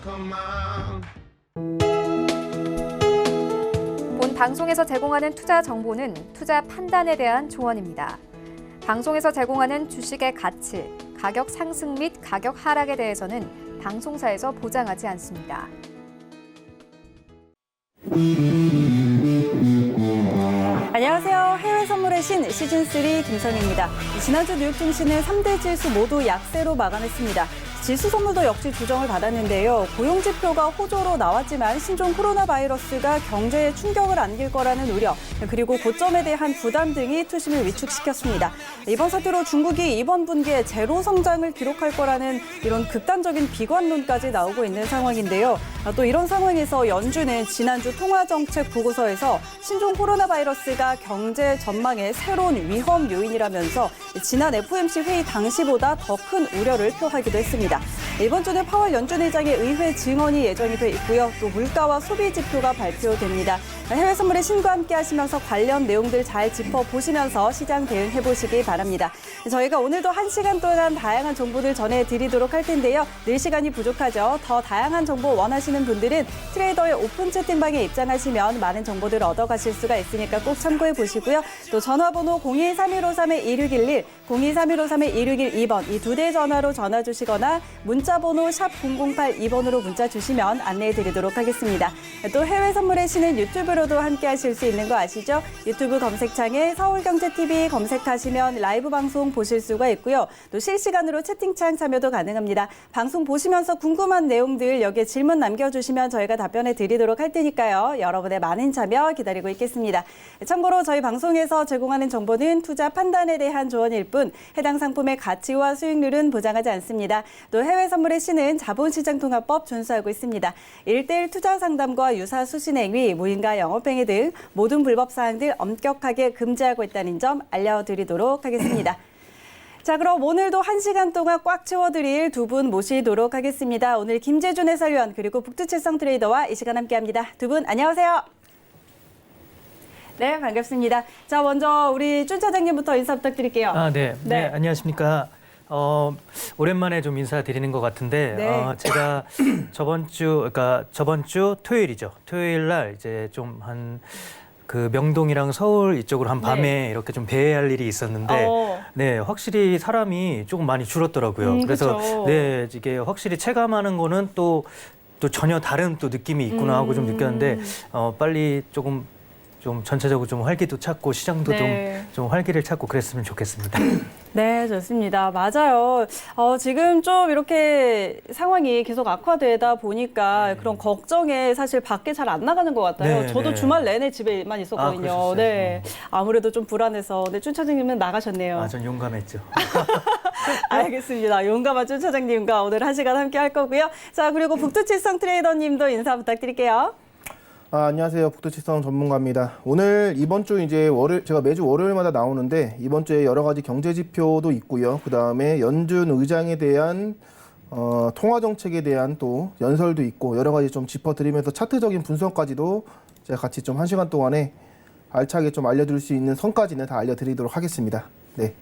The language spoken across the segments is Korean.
본 방송에서 제공하는 투자 정보는 투자 판단에 대한 조언입니다. 방송에서 제공하는 주식의 가치, 가격 상승 및 가격 하락에 대해서는 방송사에서 보장하지 않습니다. 안녕하세요. 해외 선물의 신 시즌3 김선희입니다. 지난주 뉴욕 증시는 3대 지수 모두 약세로 마감했습니다. 지수 선물도 역시 조정을 받았는데요. 고용 지표가 호조로 나왔지만 신종 코로나 바이러스가 경제에 충격을 안길 거라는 우려, 그리고 고점에 대한 부담 등이 투심을 위축시켰습니다. 이번 사태로 중국이 이번 분기에 제로 성장을 기록할 거라는 이런 극단적인 비관론까지 나오고 있는 상황인데요. 또 이런 상황에서 연준은 지난주 통화정책 보고서에서 신종 코로나 바이러스가 경제 전망의 새로운 위험 요인이라면서 지난 FOMC 회의 당시보다 더 큰 우려를 표하기도 했습니다. 이번 주는 파월 연준 의장의 의회 증언이 예정이 돼 있고요. 또 물가와 소비 지표가 발표됩니다. 해외 선물의 신과 함께 하시면서 관련 내용들 잘 짚어보시면서 시장 대응해보시기 바랍니다. 저희가 오늘도 1시간 동안 다양한 정보들 전해드리도록 할 텐데요. 늘 시간이 부족하죠. 더 다양한 정보 원하시는 분들은 트레이더의 오픈 채팅방에 입장하시면 많은 정보들을 얻어가실 수가 있으니까 꼭 참고해보시고요. 또 전화번호 023153-1611, 023153-1612번 이 두 대 전화로 전화 주시거나 문자번호 샵0082번으로 문자 주시면 안내해드리도록 하겠습니다. 또 해외 선물의 신은 유튜브로도 함께 하실 수 있는 거 아시죠? 유튜브 검색창에 서울경제TV 검색하시면 라이브 방송 보실 수가 있고요. 또 실시간으로 채팅창 참여도 가능합니다. 방송 보시면서 궁금한 내용들 여기에 질문 남겨주시면 저희가 답변해 드리도록 할 테니까요. 여러분의 많은 참여 기다리고 있겠습니다. 참고로 저희 방송에서 제공하는 정보는 투자 판단에 대한 조언일 뿐 해당 상품의 가치와 수익률은 보장하지 않습니다. 또 해외 선물의 신은 자본시장통합법 준수하고 있습니다. 1:1 투자 상담과 유사 수신행위, 무인가 영업행위 등 모든 불법 사항들 엄격하게 금지하고 있다는 점 알려드리도록 하겠습니다. 자, 그럼 오늘도 1시간 동안 꽉 채워드릴 두 분 모시도록 하겠습니다. 오늘 김재준 해설위원 그리고 북두칠성 트레이더와 이 시간 함께합니다. 두 분 안녕하세요. 네, 반갑습니다. 자, 먼저 우리 준 차장님부터 인사 부탁드릴게요. 네, 안녕하십니까. 오랜만에 좀 인사드리는 것 같은데, 네. 제가 저번 주 토요일이죠. 토요일 날 이제 좀 그 명동이랑 서울 이쪽으로 한 밤에 네. 이렇게 좀 배회할 일이 있었는데, 네, 확실히 사람이 조금 많이 줄었더라고요. 그래서 그쵸. 네, 이게 확실히 체감하는 거는 또 전혀 다른 또 느낌이 있구나 하고 좀 느꼈는데, 빨리 좀 전체적으로 좀 활기도 찾고 시장도 네. 좀 활기를 찾고 그랬으면 좋겠습니다. 네, 좋습니다. 맞아요. 지금 좀 이렇게 상황이 계속 악화되다 보니까 그런 걱정에 사실 밖에 잘 안 나가는 것 같아요. 네, 저도 네. 주말 내내 집에만 있었거든요. 그러셨어요? 네, 아무래도 좀 불안해서. 네, 준 차장님은 나가셨네요. 전 용감했죠. 알겠습니다. 용감한 준 차장님과 오늘 1시간 함께 할 거고요. 자, 그리고 북두칠성 트레이더님도 인사 부탁드릴게요. 안녕하세요. 북두칠성 전문가입니다. 오늘 이번 주 이제 월요일, 제가 매주 월요일마다 나오는데 이번 주에 여러 가지 경제 지표도 있고요. 그 다음에 연준 의장에 대한 통화 정책에 대한 또 연설도 있고 여러 가지 좀 짚어드리면서 차트적인 분석까지도 제가 같이 좀 1시간 동안에 알차게 좀 알려드릴 수 있는 선까지는 다 알려드리도록 하겠습니다. 네.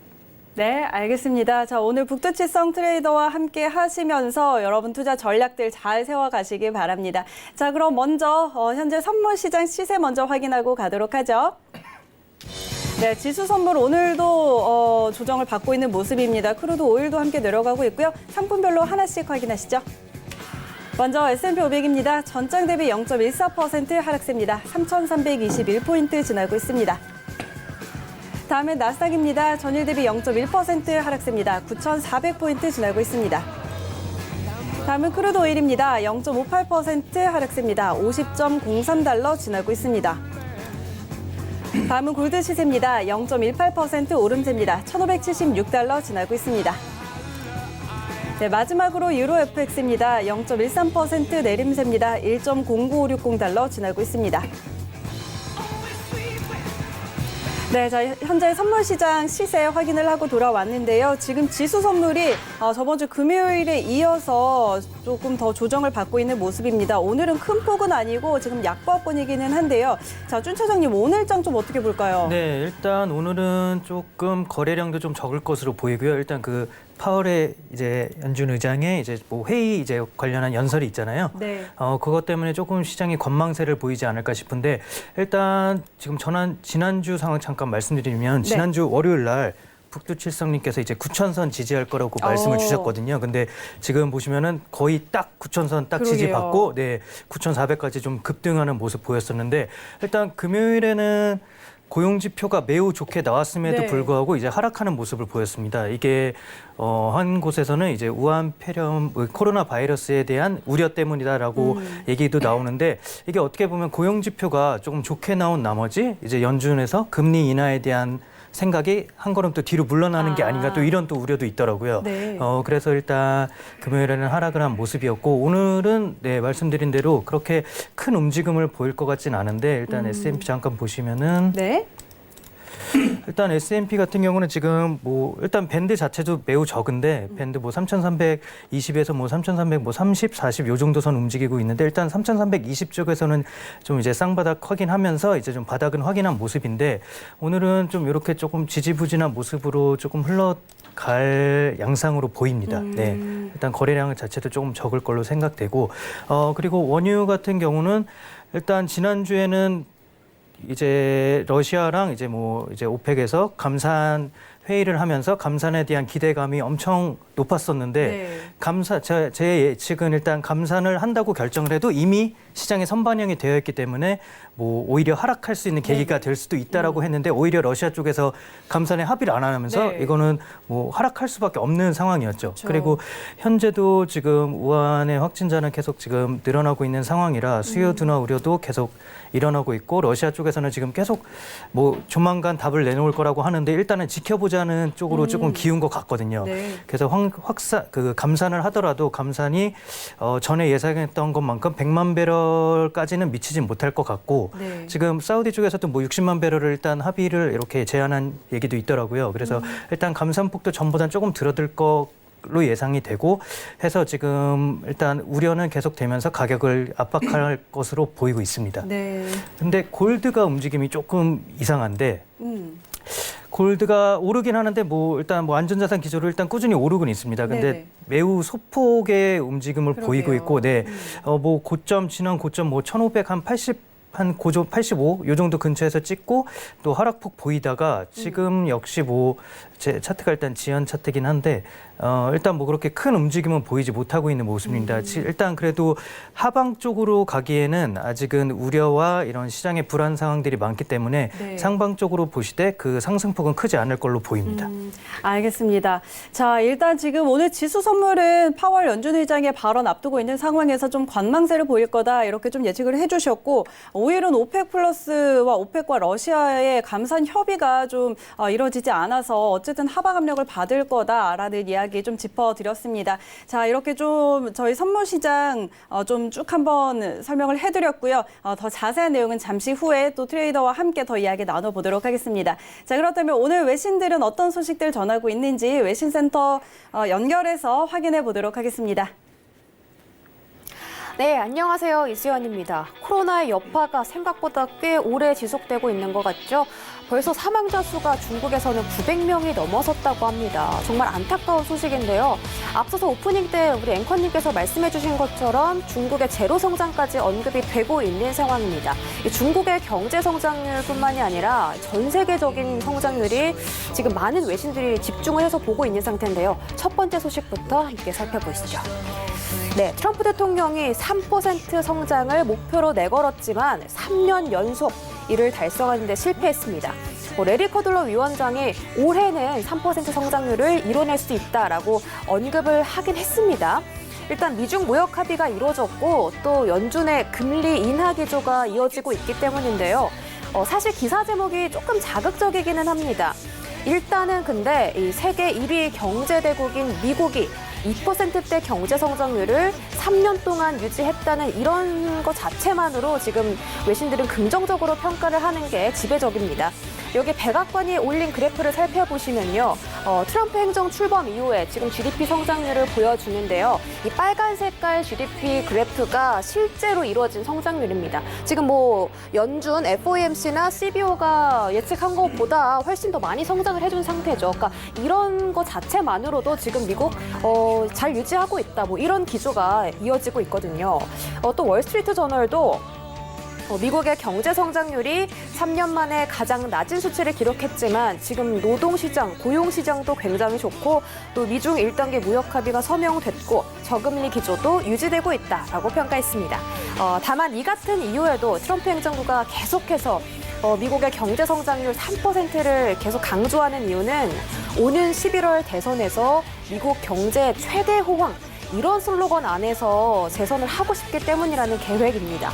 네, 알겠습니다. 자, 오늘 북두칠성 트레이더와 함께 하시면서 여러분 투자 전략들 잘 세워가시기 바랍니다. 자, 그럼 먼저 현재 선물 시장 시세 먼저 확인하고 가도록 하죠. 네, 지수 선물 오늘도 조정을 받고 있는 모습입니다. 크루드 오일도 함께 내려가고 있고요. 상품별로 하나씩 확인하시죠. 먼저 S&P 500입니다. 전장 대비 0.14% 하락세입니다. 3,321포인트 지나고 있습니다. 다음은 나스닥입니다. 전일 대비 0.1% 하락세입니다. 9,400포인트 지나고 있습니다. 다음은 크루드 오일입니다. 0.58% 하락세입니다. 50.03달러 지나고 있습니다. 다음은 골드 시세입니다. 0.18% 오름세입니다. 1,576달러 지나고 있습니다. 네, 마지막으로 유로 FX입니다. 0.13% 내림세입니다. 1.0960달러 지나고 있습니다. 네, 자, 현재 선물 시장 시세 확인을 하고 돌아왔는데요. 지금 지수 선물이 저번 주 금요일에 이어서 조금 더 조정을 받고 있는 모습입니다. 오늘은 큰 폭은 아니고 지금 약보합권이기는 한데요. 자, 준 차장님 오늘 장 좀 어떻게 볼까요? 네, 일단 오늘은 조금 거래량도 좀 적을 것으로 보이고요. 일단 그 파월의 이제 연준 의장의 이제 뭐 회의 이제 관련한 연설이 있잖아요. 네. 그것 때문에 조금 시장이 권망세를 보이지 않을까 싶은데 일단 지금 지난주 상황 잠깐 말씀드리면 네. 지난주 월요일 날 북두칠성님께서 이제 9,000선 지지할 거라고 말씀을 주셨거든요. 근데 지금 보시면은 거의 딱 9,000선 딱 그러게요. 지지받고 9,400까지 좀 급등하는 모습 보였었는데 일단 금요일에는 고용 지표가 매우 좋게 나왔음에도 네. 불구하고 이제 하락하는 모습을 보였습니다. 이게 한 곳에서는 이제 우한 폐렴 코로나 바이러스에 대한 우려 때문이다라고 얘기도 나오는데 이게 어떻게 보면 고용 지표가 조금 좋게 나온 나머지 이제 연준에서 금리 인하에 대한 생각이 한 걸음 또 뒤로 물러나는 게 아닌가 또 이런 또 우려도 있더라고요. 네. 그래서 일단 금요일에는 하락을 한 모습이었고 오늘은 말씀드린 대로 그렇게 큰 움직임을 보일 것 같진 않은데 일단 S&P 잠깐 보시면은 네. 일단 S&P 같은 경우는 지금 뭐 일단 밴드 자체도 매우 적은데 밴드 뭐 3,320에서 뭐 3,300 뭐 30, 40 요 정도 선 움직이고 있는데 일단 3,320 쪽에서는 좀 이제 쌍바닥 확인하면서 이제 좀 바닥은 확인한 모습인데 오늘은 좀 이렇게 조금 지지부진한 모습으로 조금 흘러갈 양상으로 보입니다. 네. 일단 거래량 자체도 조금 적을 걸로 생각되고 그리고 원유 같은 경우는 일단 지난주에는 이제 러시아랑 이제 오펙에서 감산 회의를 하면서 감산에 대한 기대감이 엄청 높았었는데 네. 제 예측은 일단 감산을 한다고 결정을 해도 이미 시장에 선반영이 되어 있기 때문에 뭐 오히려 하락할 수 있는 계기가 될 수도 있다라고 했는데 오히려 러시아 쪽에서 감산에 합의를 안 하면서 네. 이거는 뭐 하락할 수밖에 없는 상황이었죠. 그렇죠. 그리고 현재도 지금 우한의 확진자는 계속 지금 늘어나고 있는 상황이라 수요 둔화 우려도 계속 일어나고 있고 러시아 쪽에서는 지금 계속 뭐 조만간 답을 내놓을 거라고 하는데 일단은 지켜보자는 쪽으로 조금 기운 것 같거든요. 네. 그래서 감산을 하더라도 감산이 전에 예상했던 것만큼 100만 배럴까지는 미치진 못할 것 같고 네. 지금 사우디 쪽에서도 뭐 60만 배럴을 일단 합의를 이렇게 제안한 얘기도 있더라고요. 그래서 일단 감산폭도 전보다는 조금 줄어들 걸로 예상이 되고 해서 지금 일단 우려는 계속되면서 가격을 압박할 것으로 보이고 있습니다. 네. 근데 골드가 움직임이 조금 이상한데 음. 골드가 오르긴 하는데 뭐 일단 뭐 안전자산 기조로 일단 꾸준히 오르곤 있습니다. 근데 네네. 매우 소폭의 움직임을 보이고 그러게요. 있고, 뭐 지난 고점 뭐 1,500 한 80 한 고점 85 요 정도 근처에서 찍고 또 하락폭 보이다가 지금 역시 뭐 제 차트가 일단 지연 차트긴 한데 일단 뭐 그렇게 큰 움직임은 보이지 못하고 있는 모습입니다. 일단 그래도 하방 쪽으로 가기에는 아직은 우려와 이런 시장의 불안 상황들이 많기 때문에 네. 상방 쪽으로 보시되 그 상승폭은 크지 않을 걸로 보입니다. 알겠습니다. 자, 일단 지금 오늘 지수 선물은 파월 연준 의장의 발언 앞두고 있는 상황에서 좀 관망세를 보일 거다 이렇게 좀 예측을 해주셨고 오히려 오펙 플러스와 오펙과 러시아의 감산 협의가 좀 이루어지지 않아서 어쨌든 하방 압력을 받을 거다라는 이야기 좀 짚어드렸습니다. 자, 이렇게 좀 저희 선물 시장 좀 쭉 한번 설명을 해드렸고요. 더 자세한 내용은 잠시 후에 또 트레이더와 함께 더 이야기 나눠보도록 하겠습니다. 자, 그렇다면 오늘 외신들은 어떤 소식들 전하고 있는지 외신센터 연결해서 확인해 보도록 하겠습니다. 네, 안녕하세요. 이수연입니다. 코로나의 여파가 생각보다 꽤 오래 지속되고 있는 것 같죠? 벌써 사망자 수가 중국에서는 900명이 넘어섰다고 합니다. 정말 안타까운 소식인데요. 앞서서 오프닝 때 우리 앵커님께서 말씀해 주신 것처럼 중국의 제로 성장까지 언급이 되고 있는 상황입니다. 이 중국의 경제 성장률뿐만이 아니라 전 세계적인 성장률이 지금 많은 외신들이 집중을 해서 보고 있는 상태인데요. 첫 번째 소식부터 함께 살펴보시죠. 네, 트럼프 대통령이 3% 성장을 목표로 내걸었지만 3년 연속 이를 달성하는 데 실패했습니다. 레리 커들러 위원장이 올해는 3% 성장률을 이뤄낼 수 있다라고 언급을 하긴 했습니다. 일단 미중 무역 합의가 이루어졌고 또 연준의 금리 인하 기조가 이어지고 있기 때문인데요. 사실 기사 제목이 조금 자극적이기는 합니다. 일단은 근데 이 세계 1위 경제대국인 미국이 2%대 경제 성장률을 3년 동안 유지했다는 이런 것 자체만으로 지금 외신들은 긍정적으로 평가를 하는 게 지배적입니다. 여기 백악관이 올린 그래프를 살펴보시면요. 트럼프 행정 출범 이후에 지금 GDP 성장률을 보여주는데요. 이 빨간 색깔 GDP 그래프가 실제로 이루어진 성장률입니다. 지금 뭐 연준 FOMC나 CBO가 예측한 것보다 훨씬 더 많이 성장을 해준 상태죠. 그러니까 이런 것 자체만으로도 지금 미국 잘 유지하고 있다. 뭐 이런 기조가 이어지고 있거든요. 또 월스트리트 저널도 미국의 경제 성장률이 3년 만에 가장 낮은 수치를 기록했지만 지금 노동시장, 고용시장도 굉장히 좋고 또 미중 1단계 무역 합의가 서명됐고 저금리 기조도 유지되고 있다라고 평가했습니다. 다만 이 같은 이유에도 트럼프 행정부가 계속해서 미국의 경제 성장률 3%를 계속 강조하는 이유는 오는 11월 대선에서 미국 경제 최대 호황 이런 슬로건 안에서 재선을 하고 싶기 때문이라는 계획입니다.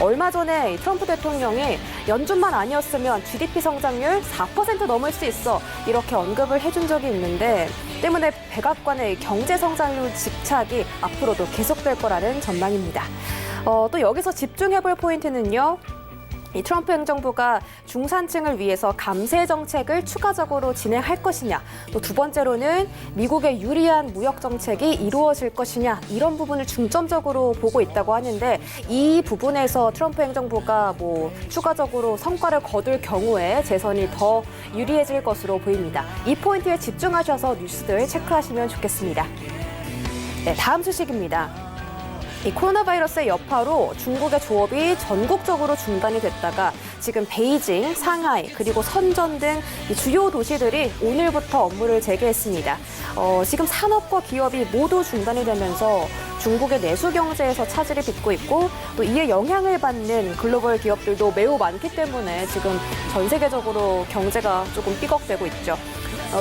얼마 전에 트럼프 대통령이 연준만 아니었으면 GDP 성장률 4% 넘을 수 있어 이렇게 언급을 해준 적이 있는데 때문에 백악관의 경제 성장률 집착이 앞으로도 계속될 거라는 전망입니다. 또 여기서 집중해볼 포인트는요. 이 트럼프 행정부가 중산층을 위해서 감세 정책을 추가적으로 진행할 것이냐, 또 두 번째로는 미국의 유리한 무역 정책이 이루어질 것이냐 이런 부분을 중점적으로 보고 있다고 하는데 이 부분에서 트럼프 행정부가 뭐 추가적으로 성과를 거둘 경우에 재선이 더 유리해질 것으로 보입니다. 이 포인트에 집중하셔서 뉴스들 체크하시면 좋겠습니다. 네, 다음 소식입니다. 이 코로나 바이러스의 여파로 중국의 조업이 전국적으로 중단이 됐다가 지금 베이징, 상하이, 그리고 선전 등 주요 도시들이 오늘부터 업무를 재개했습니다. 지금 산업과 기업이 모두 중단이 되면서 중국의 내수 경제에서 차질을 빚고 있고 또 이에 영향을 받는 글로벌 기업들도 매우 많기 때문에 지금 전 세계적으로 경제가 조금 삐걱대고 있죠.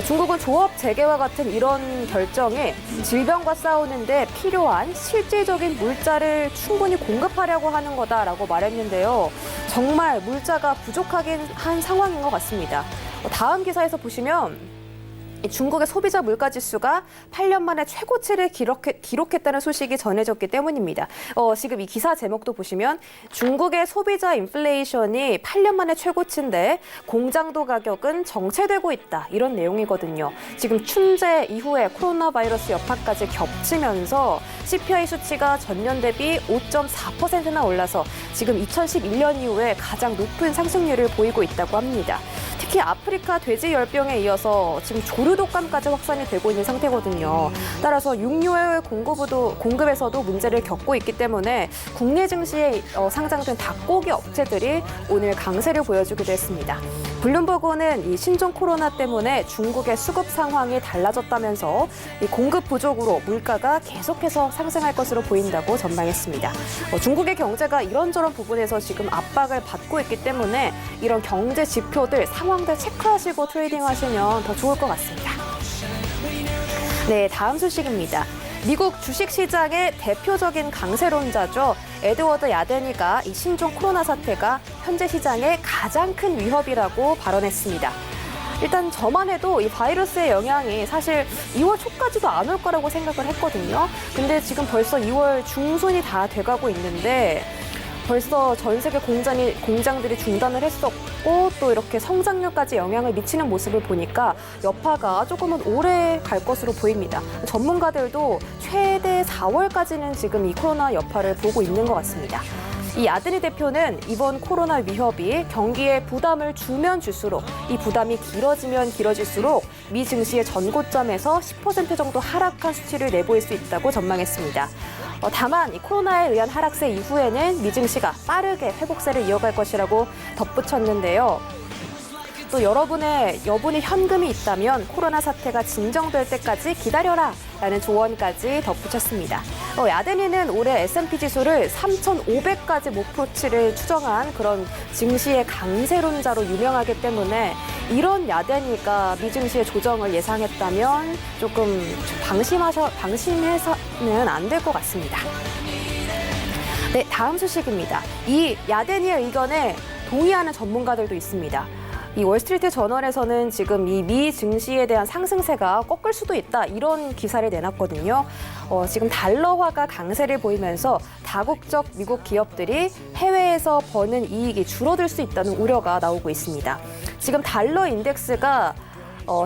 중국은 조업 재개와 같은 이런 결정이 질병과 싸우는데 필요한 실질적인 물자를 충분히 공급하려고 하는 거다라고 말했는데요. 정말 물자가 부족하긴 한 상황인 것 같습니다. 다음 기사에서 보시면 중국의 소비자 물가 지수가 8년 만에 최고치를 기록했다는 소식이 전해졌기 때문입니다. 지금 이 기사 제목도 보시면 중국의 소비자 인플레이션이 8년 만에 최고치인데 공장도 가격은 정체되고 있다. 이런 내용이거든요. 지금 춘제 이후에 코로나 바이러스 여파까지 겹치면서 CPI 수치가 전년 대비 5.4%나 올라서 지금 2011년 이후에 가장 높은 상승률을 보이고 있다고 합니다. 특히 아프리카 돼지열병에 이어서 지금 조류독감까지 확산이 되고 있는 상태거든요. 따라서 육류의 공급에서도 문제를 겪고 있기 때문에 국내 증시에 상장된 닭고기 업체들이 오늘 강세를 보여주기도 했습니다. 블룸버그는 이 신종 코로나 때문에 중국의 수급 상황이 달라졌다면서 이 공급 부족으로 물가가 계속해서 상승할 것으로 보인다고 전망했습니다. 중국의 경제가 이런저런 부분에서 지금 압박을 받고 있기 때문에 이런 경제 지표들, 상황들 체크하시고 트레이딩하시면 더 좋을 것 같습니다. 네, 다음 소식입니다. 미국 주식시장의 대표적인 강세론자죠. 에드워드 야데니가 이 신종 코로나 사태가 현재 시장의 가장 큰 위협이라고 발언했습니다. 일단 저만 해도 이 바이러스의 영향이 사실 2월 초까지도 안 올 거라고 생각을 했거든요. 근데 지금 벌써 2월 중순이 다 돼가고 있는데 벌써 전 세계 공장들이 중단을 했었고 또 이렇게 성장률까지 영향을 미치는 모습을 보니까 여파가 조금은 오래 갈 것으로 보입니다. 전문가들도 최대 4월까지는 지금 이 코로나 여파를 보고 있는 것 같습니다. 이 야드니 대표는 이번 코로나 위협이 경기에 부담을 주면 줄수록 이 부담이 길어지면 길어질수록 미 증시의 전고점에서 10% 정도 하락한 수치를 내보일 수 있다고 전망했습니다. 다만 이 코로나에 의한 하락세 이후에는 미 증시가 빠르게 회복세를 이어갈 것이라고 덧붙였는데요. 또 여러분의 현금이 있다면 코로나 사태가 진정될 때까지 기다려라 라는 조언까지 덧붙였습니다. 야데니는 올해 S&P 지수를 3,500까지 목표치를 추정한 그런 증시의 강세론자로 유명하기 때문에 이런 야데니가 미 증시의 조정을 예상했다면 조금 방심해서는 안 될 것 같습니다. 네, 다음 소식입니다. 이 야데니의 의견에 동의하는 전문가들도 있습니다. 이 월스트리트 저널에서는 지금 이 미 증시에 대한 상승세가 꺾일 수도 있다 이런 기사를 내놨거든요. 지금 달러화가 강세를 보이면서 다국적 미국 기업들이 해외에서 버는 이익이 줄어들 수 있다는 우려가 나오고 있습니다. 지금 달러 인덱스가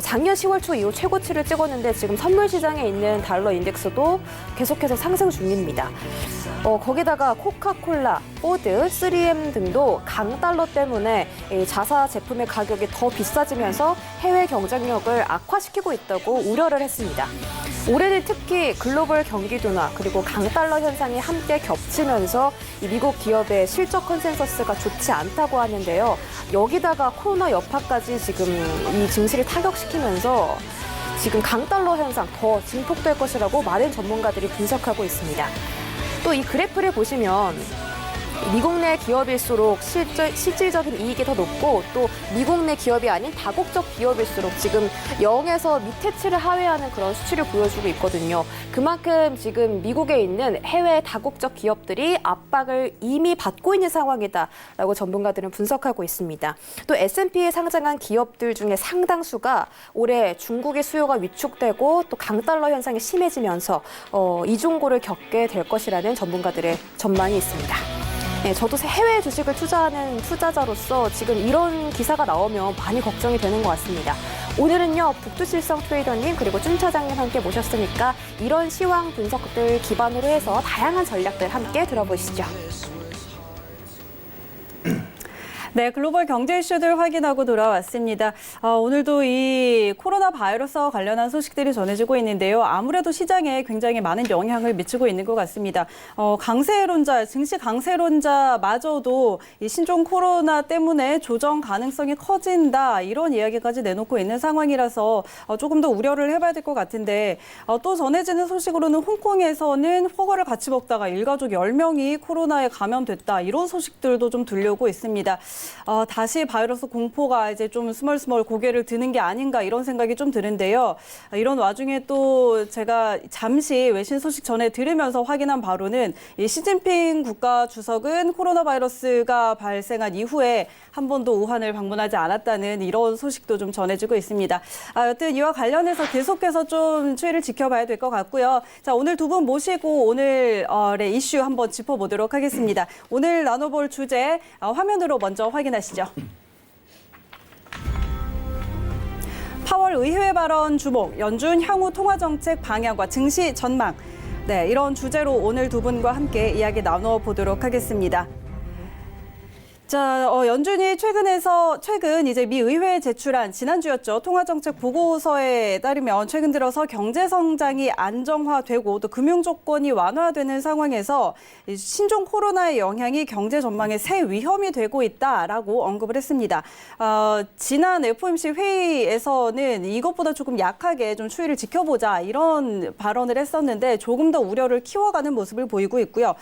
작년 10월 초 이후 최고치를 찍었는데 지금 선물 시장에 있는 달러 인덱스도 계속해서 상승 중입니다. 거기다가 코카콜라, 포드, 3M 등도 강달러 때문에 이 자사 제품의 가격이 더 비싸지면서 해외 경쟁력을 악화시키고 있다고 우려를 했습니다. 올해는 특히 글로벌 경기 둔화 그리고 강달러 현상이 함께 겹치면서 이 미국 기업의 실적 컨센서스가 좋지 않다고 하는데요. 여기다가 코로나 여파까지 지금 이 증시를 타격시키면서 지금 강달러 현상 더 증폭될 것이라고 많은 전문가들이 분석하고 있습니다. 또 이 그래프를 보시면 미국 내 기업일수록 실질적인 이익이 더 높고 또 미국 내 기업이 아닌 다국적 기업일수록 지금 0에서 밑에치를 하회하는 그런 수치를 보여주고 있거든요. 그만큼 지금 미국에 있는 해외 다국적 기업들이 압박을 이미 받고 있는 상황이다라고 전문가들은 분석하고 있습니다. 또 S&P에 상장한 기업들 중에 상당수가 올해 중국의 수요가 위축되고 또 강달러 현상이 심해지면서 이중고를 겪게 될 것이라는 전문가들의 전망이 있습니다. 네, 저도 해외 주식을 투자하는 투자자로서 지금 이런 기사가 나오면 많이 걱정이 되는 것 같습니다. 오늘은요, 북두칠성 트레이더님 그리고 준 차장님 함께 모셨으니까 이런 시황 분석들 기반으로 해서 다양한 전략들 함께 들어보시죠. 네, 글로벌 경제 이슈들 확인하고 돌아왔습니다. 오늘도 이 코로나 바이러스와 관련한 소식들이 전해지고 있는데요. 아무래도 시장에 굉장히 많은 영향을 미치고 있는 것 같습니다. 강세론자, 증시 강세론자마저도 이 신종 코로나 때문에 조정 가능성이 커진다 이런 이야기까지 내놓고 있는 상황이라서 조금 더 우려를 해봐야 될 것 같은데 또 전해지는 소식으로는 홍콩에서는 허거를 같이 먹다가 일가족 10명이 코로나에 감염됐다 이런 소식들도 좀 들려오고 있습니다. 다시 바이러스 공포가 이제 좀 스멀스멀 고개를 드는 게 아닌가 이런 생각이 좀 드는데요. 이런 와중에 또 제가 잠시 외신 소식 전에 들으면서 확인한 바로는 이 시진핑 국가 주석은 코로나 바이러스가 발생한 이후에 한 번도 우한을 방문하지 않았다는 이런 소식도 좀 전해지고 있습니다. 여튼 이와 관련해서 계속해서 좀 추이를 지켜봐야 될 것 같고요. 자, 오늘 두 분 모시고 오늘의 이슈 한번 짚어보도록 하겠습니다. 오늘 나눠볼 주제 화면으로 먼저 확인하시죠. 파월 의회 발언 주목, 연준 향후 통화정책 방향과 증시 전망. 네, 이런 주제로 오늘 두 분과 함께 이야기 나눠보도록 하겠습니다. 자, 연준이 최근 이제 미 의회에 제출한 지난주였죠. 통화정책 보고서에 따르면 최근 들어서 경제 성장이 안정화되고 또 금융 조건이 완화되는 상황에서 신종 코로나의 영향이 경제 전망에 새 위험이 되고 있다라고 언급을 했습니다. 지난 FOMC 회의에서는 이것보다 조금 약하게 좀 추이를 지켜보자 이런 발언을 했었는데 조금 더 우려를 키워가는 모습을 보이고 있고요.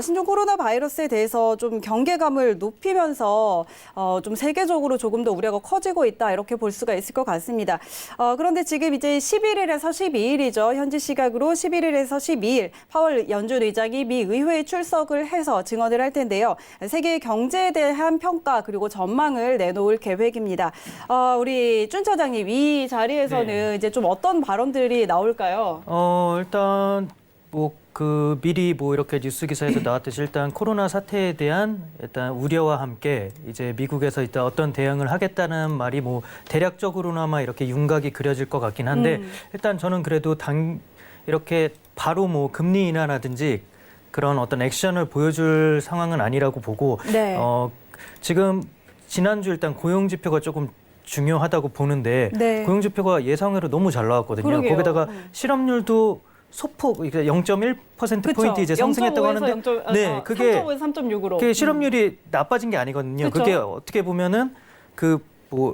신종 코로나 바이러스에 대해서 좀 경계감을 높이면서 좀 세계적으로 조금 더 우려가 커지고 있다 이렇게 볼 수가 있을 것 같습니다. 그런데 지금 이제 11일에서 12일이죠. 현지 시각으로 11일에서 12일 파월 연준 의장이 미 의회에 출석을 해서 증언을 할 텐데요. 세계 경제에 대한 평가 그리고 전망을 내놓을 계획입니다. 우리 준 차장님 이 자리에서는 네. 이제 좀 어떤 발언들이 나올까요? 일단 미리 이렇게 뉴스 기사에서 나왔듯이 일단 코로나 사태에 대한 일단 우려와 함께 이제 미국에서 일단 어떤 대응을 하겠다는 말이 대략적으로나마 이렇게 윤곽이 그려질 것 같긴 한데 일단 저는 그래도 이렇게 바로 금리 인하라든지 그런 어떤 액션을 보여줄 상황은 아니라고 보고 네. 지금 지난주 일단 고용 지표가 조금 중요하다고 보는데 네. 고용 지표가 예상외로 너무 잘 나왔거든요. 그러게요. 거기다가 실업률도 소폭 0.1%포인트 이제 상승했다고 하는데 네, 그게 3.5에서 3.6으로. 그게 실업률이 나빠진 게 아니거든요. 그쵸? 그게 어떻게 보면은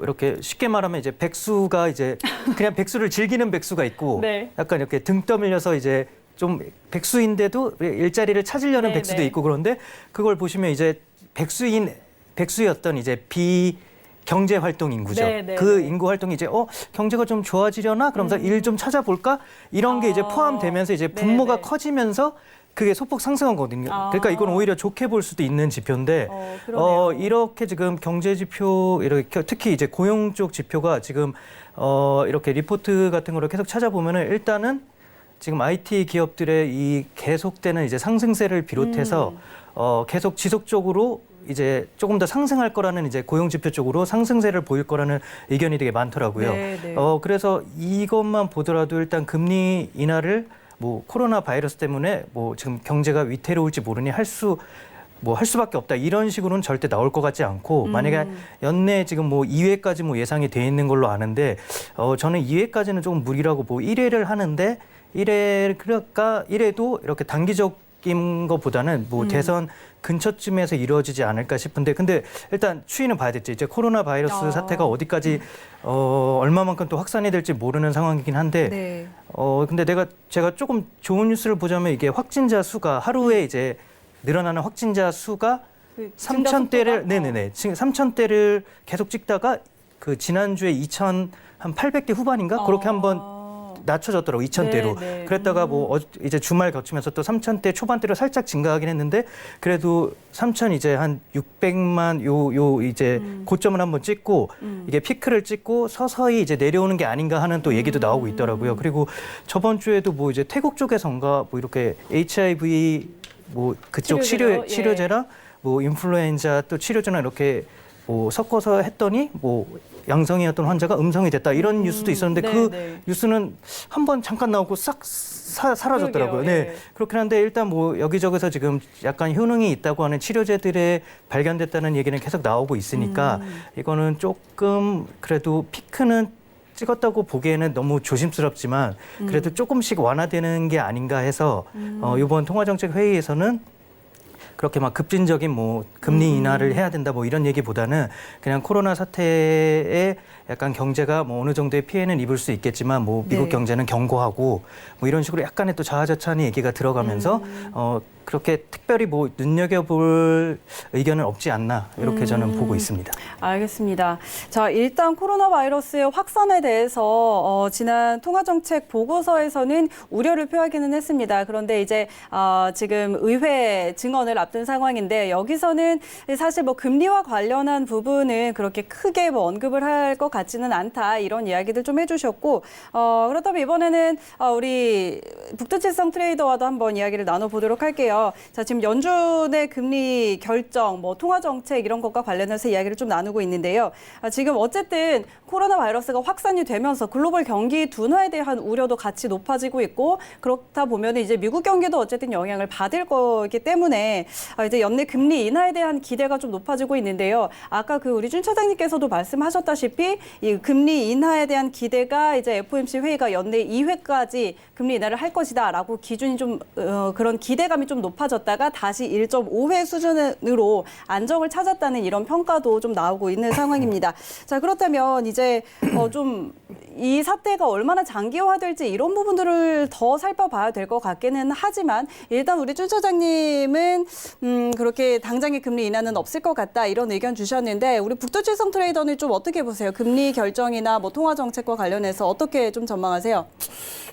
이렇게 쉽게 말하면 이제 백수가 이제 그냥 백수를 즐기는 백수가 있고 네. 약간 이렇게 등 떠밀려서 이제 좀 백수인데도 일자리를 찾으려는 네, 백수도 네. 있고 그런데 그걸 보시면 이제 백수였던 이제 경제 활동 인구죠. 네, 네, 그 네. 인구 활동이 이제 경제가 좀 좋아지려나 그러면서 일 좀 찾아볼까 이런 게 이제 포함되면서 이제 분모가 네, 네. 커지면서 그게 소폭 상승한 거거든요. 그러니까 이건 오히려 좋게 볼 수도 있는 지표인데 그러네요. 이렇게 지금 경제 지표 이렇게 특히 이제 고용 쪽 지표가 지금 이렇게 리포트 같은 거를 계속 찾아보면은 일단은 지금 IT 기업들의 이 계속되는 이제 상승세를 비롯해서 계속 지속적으로 이제 조금 더 상승할 거라는 이제 고용 지표 쪽으로 상승세를 보일 거라는 의견이 되게 많더라고요. 네, 네. 그래서 이것만 보더라도 일단 금리 인하를 뭐 코로나 바이러스 때문에 뭐 지금 경제가 위태로울지 모르니 할 수밖에 없다. 이런 식으로는 절대 나올 것 같지 않고 만약에 연내 지금 뭐 2회까지 뭐 예상이 돼 있는 걸로 아는데 저는 2회까지는 조금 무리라고 뭐 1회를 하는데 1회도 이렇게 단기적인 것보다는 뭐 대선 근처쯤에서 이루어지지 않을까 싶은데 근데 일단 추이는 봐야 됐죠. 이제 코로나 바이러스 사태가 어디까지 얼마만큼 또 확산이 될지 모르는 상황이긴 한데 네. 근데 제가 조금 좋은 뉴스를 보자면 이게 확진자 수가 하루에 이제 늘어나는 확진자 수가 그 3,000대를 네네네 지금 3,000대를 계속 찍다가 그 지난주에 2,800대 후반인가 그렇게 한번 낮춰졌더라고 2,000대로. 네, 네. 그랬다가 뭐 이제 주말 거치면서 또 3,000대 초반대로 살짝 증가하긴 했는데 그래도 3,000 이제 한 600만 요 이제 고점을 한번 찍고 이게 피크를 찍고 서서히 이제 내려오는 게 아닌가 하는 또 얘기도 나오고 있더라고요. 그리고 저번 주에도 뭐 이제 태국 쪽에선가 뭐 이렇게 HIV 뭐 그쪽 치료제랑 뭐 인플루엔자 또 치료제나 이렇게 뭐 섞어서 했더니 뭐 양성이었던 환자가 음성이 됐다 이런 뉴스도 있었는데 그 뉴스는 한번 잠깐 나오고 싹 사라졌더라고요. 그러게요. 네. 그렇긴 한데 일단 뭐 여기저기서 지금 약간 효능이 있다고 하는 치료제들에 발견됐다는 얘기는 계속 나오고 있으니까 이거는 조금 그래도 피크는 찍었다고 보기에는 너무 조심스럽지만 그래도 조금씩 완화되는 게 아닌가 해서 이번 통화정책 회의에서는 그렇게 막 급진적인 뭐 금리 인하를 해야 된다 뭐 이런 얘기보다는 그냥 코로나 사태에 약간 경제가 뭐 어느 정도의 피해는 입을 수 있겠지만 뭐 미국 경제는 견고하고 뭐 이런 식으로 약간의 또 자화자찬의 얘기가 들어가면서 그렇게 특별히 뭐 눈여겨볼 의견은 없지 않나 이렇게 저는 보고 있습니다. 알겠습니다. 자, 일단 코로나 바이러스의 확산에 대해서 지난 통화정책 보고서에서는 우려를 표하기는 했습니다. 그런데 이제 지금 의회 증언을 앞둔 상황인데 여기서는 사실 뭐 금리와 관련한 부분은 그렇게 크게 뭐 언급을 할 것 같지는 않다 이런 이야기들 좀 해주셨고 그렇다면 이번에는 우리 북두칠성 트레이더와도 한번 이야기를 나눠보도록 할게요. 자, 지금 연준의 금리 결정, 뭐 통화 정책 이런 것과 관련해서 이야기를 좀 나누고 있는데요. 지금 어쨌든 코로나 바이러스가 확산이 되면서 글로벌 경기 둔화에 대한 우려도 같이 높아지고 있고 그렇다 보면 이제 미국 경기도 어쨌든 영향을 받을 거기 때문에 이제 연내 금리 인하에 대한 기대가 좀 높아지고 있는데요. 아까 그 우리 준 차장님께서도 말씀하셨다시피 이 금리 인하에 대한 기대가 이제 FOMC 회의가 연내 2회까지 금리 인하를 할 것이다라고 기준이 좀 그런 기대감이 좀 높아졌다가 다시 1.5회 수준으로 안정을 찾았다는 이런 평가도 좀 나오고 있는 상황입니다. 자, 그렇다면 이제 좀 이 사태가 얼마나 장기화될지 이런 부분들을 더 살펴봐야 될 것 같기는 하지만 일단 우리 준 차장님은 그렇게 당장의 금리 인하는 없을 것 같다 이런 의견 주셨는데 우리 북두칠성 트레이더는 좀 어떻게 보세요? 금리 결정이나 뭐 통화 정책과 관련해서 어떻게 좀 전망하세요?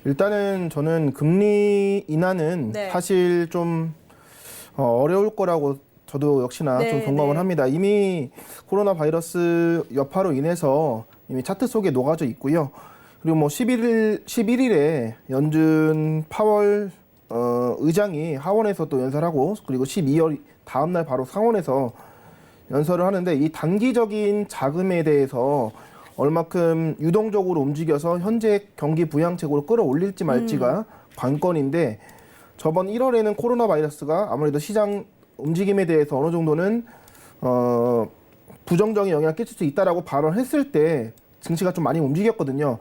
일단은 저는 금리 인하는 사실 좀 어려울 거라고 저도 역시나 좀 동감을 합니다. 이미 코로나 바이러스 여파로 인해서 이미 차트 속에 녹아져 있고요. 그리고 뭐 11일에 연준 파월 의장이 하원에서 또 연설하고 그리고 12월 다음 날 바로 상원에서 연설을 하는데 이 단기적인 자금에 대해서 얼마큼 유동적으로 움직여서 현재 경기 부양책으로 끌어올릴지 말지가 관건인데 저번 1월에는 코로나 바이러스가 아무래도 시장 움직임에 대해서 어느 정도는 부정적인 영향을 끼칠 수 있다라고 발언했을 때 증시가 좀 많이 움직였거든요.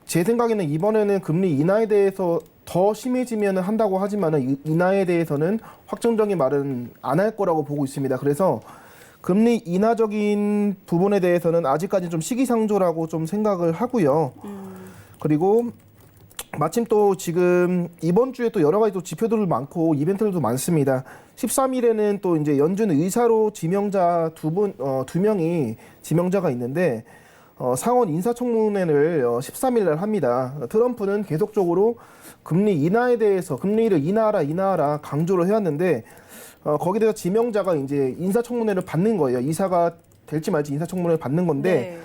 제 생각에는 이번에는 금리 인하에 대해서 더 심해지면 한다고 하지만 인하에 대해서는 확정적인 말은 안 할 거라고 보고 있습니다. 그래서 금리 인하적인 부분에 대해서는 아직까지 좀 시기상조라고 좀 생각을 하고요. 그리고 마침 또 지금 이번 주에 또 여러 가지 또 지표들 많고 이벤트들도 많습니다. 13일에는 또 이제 연준 의사로 지명자 두 명이 지명자가 있는데 상원 인사청문회를 13일 날 합니다. 트럼프는 계속적으로 금리 인하에 대해서 금리를 인하하라 강조를 해왔는데 거기에 대해서 지명자가 이제 인사청문회를 받는 거예요. 이사가 될지 말지 인사청문회를 받는 건데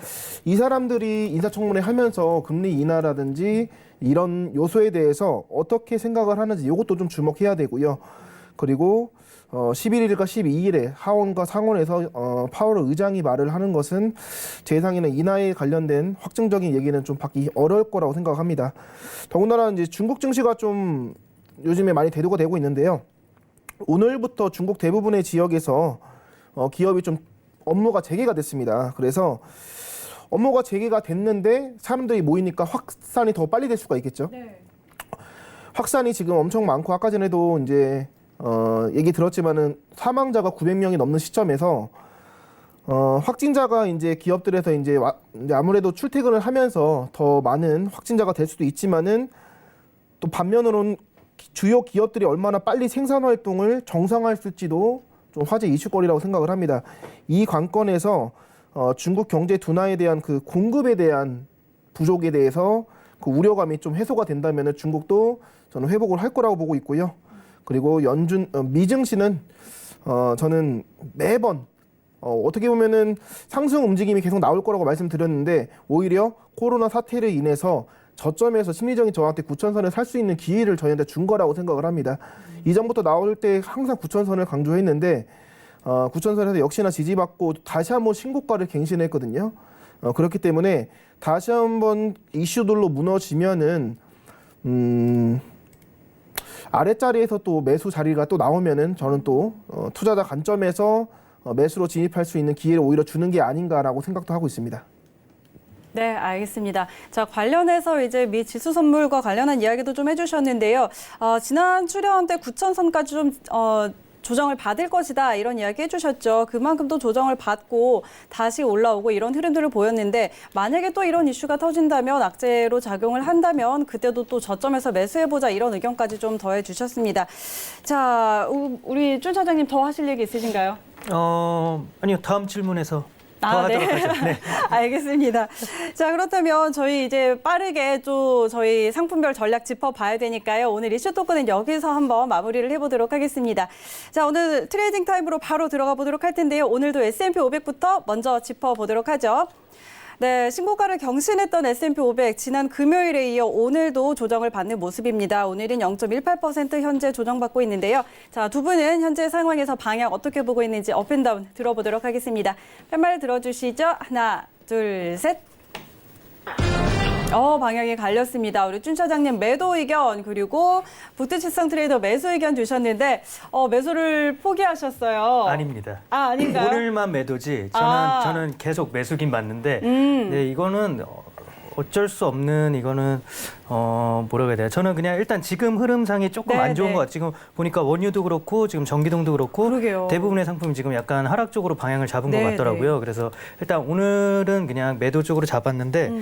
이 사람들이 인사청문회 하면서 금리 인하라든지 이런 요소에 대해서 어떻게 생각을 하는지 이것도 좀 주목해야 되고요. 그리고 11일과 12일에 하원과 상원에서 파월 의장이 말을 하는 것은 제 예상에는 인하에 관련된 확정적인 얘기는 좀 받기 어려울 거라고 생각합니다. 더군다나 이제 중국 증시가 좀 요즘에 많이 대두가 되고 있는데요. 오늘부터 중국 대부분의 지역에서 기업이 좀 업무가 재개가 됐습니다. 그래서 업무가 재개가 됐는데 사람들이 모이니까 확산이 더 빨리 될 수가 있겠죠. 네. 확산이 지금 엄청 많고 아까 전에도 이제 얘기 들었지만은 사망자가 900명이 넘는 시점에서 확진자가 이제 기업들에서 이제 아무래도 출퇴근을 하면서 더 많은 확진자가 될 수도 있지만은 또 반면으로는 주요 기업들이 얼마나 빨리 생산 활동을 정상화했을지도 좀 화제 이슈거리라고 생각을 합니다. 이 관건에서 중국 경제 둔화에 대한 그 공급에 대한 부족에 대해서 그 우려감이 좀 해소가 된다면은 중국도 저는 회복을 할 거라고 보고 있고요. 그리고 미증시는 저는 매번 어떻게 보면은 상승 움직임이 계속 나올 거라고 말씀드렸는데 오히려 코로나 사태로 인해서 저점에서 심리적인 저항 때 9천선을 살 수 있는 기회를 저희한테 준 거라고 생각을 합니다. 이전부터 나올 때 항상 9천선을 강조했는데 9천선에서 역시나 지지받고 다시 한번 신고가를 갱신했거든요. 그렇기 때문에 다시 한번 이슈들로 무너지면은 아랫자리에서 또 매수 자리가 또 나오면은 저는 또 투자자 관점에서 매수로 진입할 수 있는 기회를 오히려 주는 게 아닌가라고 생각도 하고 있습니다. 네, 알겠습니다. 자, 관련해서 이제 미 지수 선물과 관련한 이야기도 좀 해주셨는데요. 지난 출연 때 9천선까지 좀 조정을 받을 것이다 이런 이야기 해주셨죠. 그만큼 또 조정을 받고 다시 올라오고 이런 흐름들을 보였는데 만약에 또 이런 이슈가 터진다면 악재로 작용을 한다면 그때도 또 저점에서 매수해보자 이런 의견까지 좀 더해 주셨습니다. 자, 우리 준 차장님 더 하실 얘기 있으신가요? 아니요. 다음 질문에서 더 하도록 하죠. 네. 알겠습니다. 자, 그렇다면 저희 이제 빠르게 또 저희 상품별 전략 짚어봐야 되니까요. 오늘 이슈 토크는 여기서 한번 마무리를 해보도록 하겠습니다. 자, 오늘 트레이딩 타임으로 바로 들어가 보도록 할 텐데요. 오늘도 S&P 500부터 먼저 짚어보도록 하죠. 네, 신고가를 경신했던 S&P 500 지난 금요일에 이어 오늘도 조정을 받는 모습입니다. 오늘은 0.18% 현재 조정받고 있는데요. 자, 두 분은 현재 상황에서 방향 어떻게 보고 있는지 업앤다운 들어보도록 하겠습니다. 팻말 들어주시죠. 하나, 둘, 셋. 방향이 갈렸습니다. 우리 준 차장님 매도 의견 그리고 부트칠성 트레이더 매수 의견 주셨는데 매수를 포기하셨어요. 아닙니다. 아닌가요? 오늘만 매도지. 저는 계속 매수긴 맞는데 네, 이거는 어쩔 수 없는 이거는 뭐라고 해야 돼요? 저는 그냥 일단 지금 흐름상이 조금 안 좋은 것 같아요. 지금 보니까 원유도 그렇고 지금 전기동도 그렇고 그러게요. 대부분의 상품이 지금 약간 하락 쪽으로 방향을 잡은 것 네, 같더라고요. 그래서 일단 오늘은 그냥 매도 쪽으로 잡았는데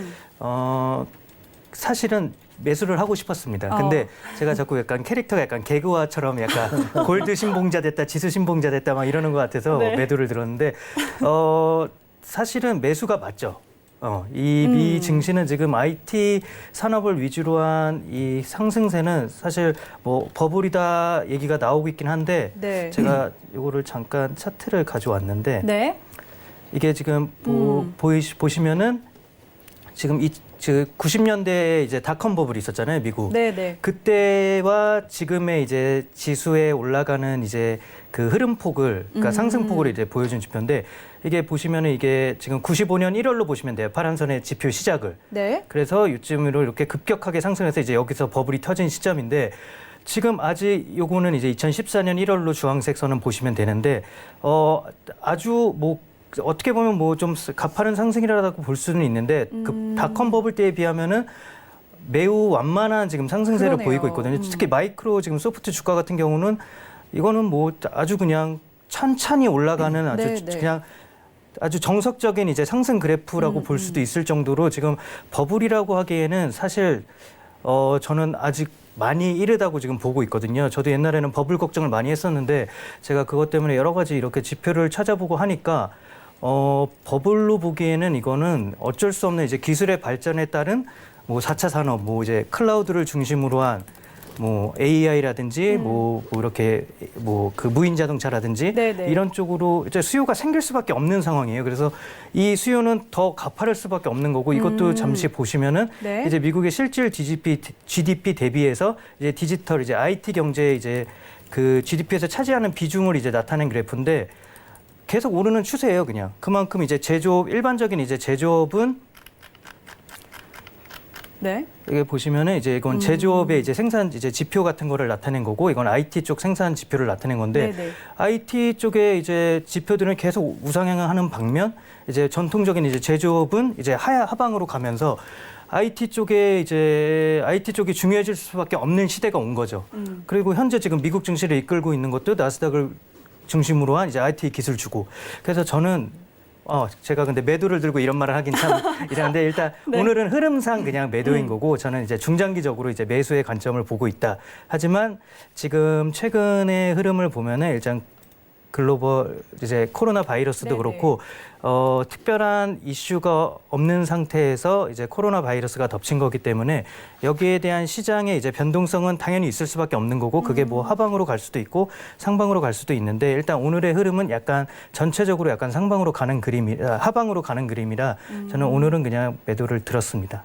사실은 매수를 하고 싶었습니다. 근데 제가 자꾸 약간 캐릭터가 약간 개그화처럼 약간 골드 신봉자 됐다, 지수 신봉자 됐다 막 이러는 것 같아서 매도를 들었는데 사실은 매수가 맞죠. 이 미 증시는 지금 IT 산업을 위주로 한 이 상승세는 사실 뭐 버블이다 얘기가 나오고 있긴 한데 제가 이거를 잠깐 차트를 가져왔는데 이게 지금 보시면은 지금 90년대에 이제 닷컴 버블이 있었잖아요, 미국. 그때와 지금의 이제 지수에 올라가는 이제 그 흐름폭을, 그러니까 상승폭을 이제 보여준 지표인데 이게 보시면은 이게 지금 95년 1월로 보시면 돼요. 파란선의 지표 시작을. 그래서 이쯤으로 이렇게 급격하게 상승해서 이제 여기서 버블이 터진 시점인데 지금 아직 요거는 이제 2014년 1월로 주황색 선은 보시면 되는데 아주 뭐 어떻게 보면 뭐 좀 가파른 상승이라고 볼 수는 있는데 그 닷컴 버블 때에 비하면은 매우 완만한 지금 상승세를 보이고 있거든요. 특히 마이크로 지금 소프트 주가 같은 경우는 이거는 뭐 아주 그냥 천천히 올라가는 아주 그냥 아주 정석적인 이제 상승 그래프라고 볼 수도 있을 정도로 지금 버블이라고 하기에는 사실 저는 아직 많이 이르다고 지금 보고 있거든요. 저도 옛날에는 버블 걱정을 많이 했었는데 제가 그것 때문에 여러 가지 이렇게 지표를 찾아보고 하니까 버블로 보기에는 이거는 어쩔 수 없는 이제 기술의 발전에 따른 뭐 4차 산업, 뭐 이제 클라우드를 중심으로 한 뭐 AI라든지 뭐 이렇게 뭐 그 무인 자동차라든지 이런 쪽으로 이제 수요가 생길 수밖에 없는 상황이에요. 그래서 이 수요는 더 가파를 수밖에 없는 거고 이것도 잠시 보시면은 이제 미국의 실질 GDP 대비해서 이제 디지털 이제 IT 경제에 이제 그 GDP에서 차지하는 비중을 이제 나타낸 그래프인데 계속 오르는 추세예요, 그냥. 그만큼 이제 제조업 일반적인 이제 제조업은 네. 이게 보시면은 이제 이건 제조업의 이제 생산 이제 지표 같은 거를 나타낸 거고 이건 IT 쪽 생산 지표를 나타낸 건데 네네. IT 쪽의 이제 지표들은 계속 우상향하는 반면 이제 전통적인 이제 제조업은 이제 하방으로 가면서 IT 쪽이 중요해질 수밖에 없는 시대가 온 거죠. 그리고 현재 지금 미국 증시를 이끌고 있는 것도 나스닥을 중심으로 한 이제 IT 기술 주고. 그래서 저는 제가 근데 매도를 들고 이런 말을 하긴 참 이상한데 일단 네. 오늘은 흐름상 그냥 매도인 거고 저는 이제 중장기적으로 이제 매수의 관점을 보고 있다. 하지만 지금 최근의 흐름을 보면은 일단 글로벌 이제 코로나 바이러스도 네네. 그렇고 특별한 이슈가 없는 상태에서 이제 코로나 바이러스가 덮친 거기 때문에 여기에 대한 시장의 이제 변동성은 당연히 있을 수밖에 없는 거고 그게 뭐 하방으로 갈 수도 있고 상방으로 갈 수도 있는데 일단 오늘의 흐름은 약간 전체적으로 약간 상방으로 가는 하방으로 가는 그림이라 저는 오늘은 그냥 매도를 들었습니다.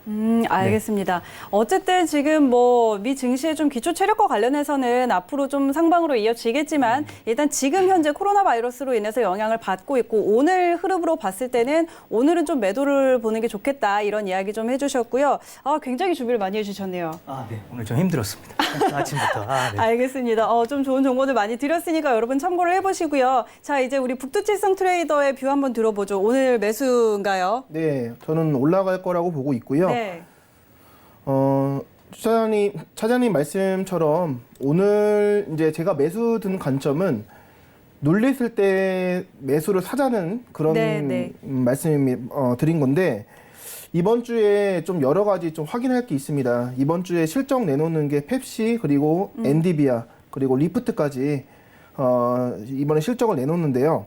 알겠습니다. 어쨌든 지금 뭐 미 증시의 좀 기초 체력과 관련해서는 앞으로 좀 상방으로 이어지겠지만 일단 지금 현재 코로나 바이러스로 인해서 영향을 받고 있고 오늘 흐름으로 봤을 때는 오늘은 좀 매도를 보는 게 좋겠다 이런 이야기 좀 해주셨고요. 굉장히 준비를 많이 해주셨네요. 네. 오늘 좀 힘들었습니다. 아침부터. 네. 알겠습니다. 좀 좋은 정보들 많이 드렸으니까 여러분 참고를 해보시고요. 자, 이제 우리 북두칠성 트레이더의 뷰 한번 들어보죠. 오늘 매수인가요? 네, 저는 올라갈 거라고 보고 있고요. 네. 차장님 말씀처럼 오늘 이제 제가 매수 든 관점은 눌렸을 때 매수를 사자는 그런 네. 말씀 드린 건데 이번 주에 좀 여러 가지 좀 확인할 게 있습니다. 이번 주에 실적 내놓는 게 펩시 그리고 엔디비아 그리고 리프트까지 이번에 실적을 내놓는데요.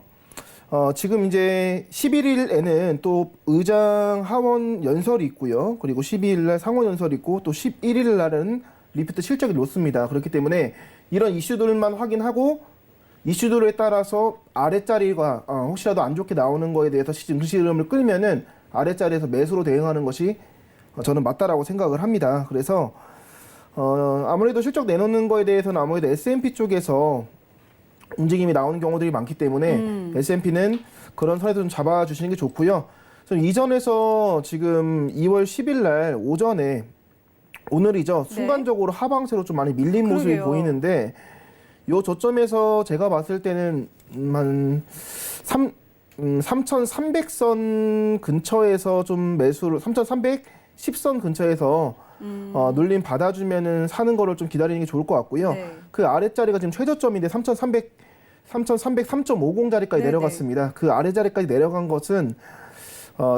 지금 이제 11일에는 또 의장 하원 연설이 있고요. 그리고 12일 날 상원 연설이 있고 또 11일 날은 리프트 실적이 놓습니다. 그렇기 때문에 이런 이슈들만 확인하고 이슈들에 따라서 아랫자리가 혹시라도 안 좋게 나오는 거에 대해서 증시 흐름을 끌면은 아랫자리에서 매수로 대응하는 것이 저는 맞다라고 생각을 합니다. 그래서 아무래도 실적 내놓는 거에 대해서는 아무래도 S&P 쪽에서 움직임이 나오는 경우들이 많기 때문에 S&P는 그런 선에서 좀 잡아주시는 게 좋고요. 저는 이전에서 지금 2월 10일 날 오전에 오늘이죠. 순간적으로 하방세로 좀 많이 밀린 모습이 그러게요. 보이는데 요 저점에서 제가 봤을 때는 한 3,300선 근처에서 좀 매수를 3,310선 근처에서 눌림 받아주면은 사는 거를 좀 기다리는 게 좋을 것 같고요. 네. 그 아랫자리가 지금 최저점인데 3,303.50자리까지 네네. 내려갔습니다. 그 아래자리까지 내려간 것은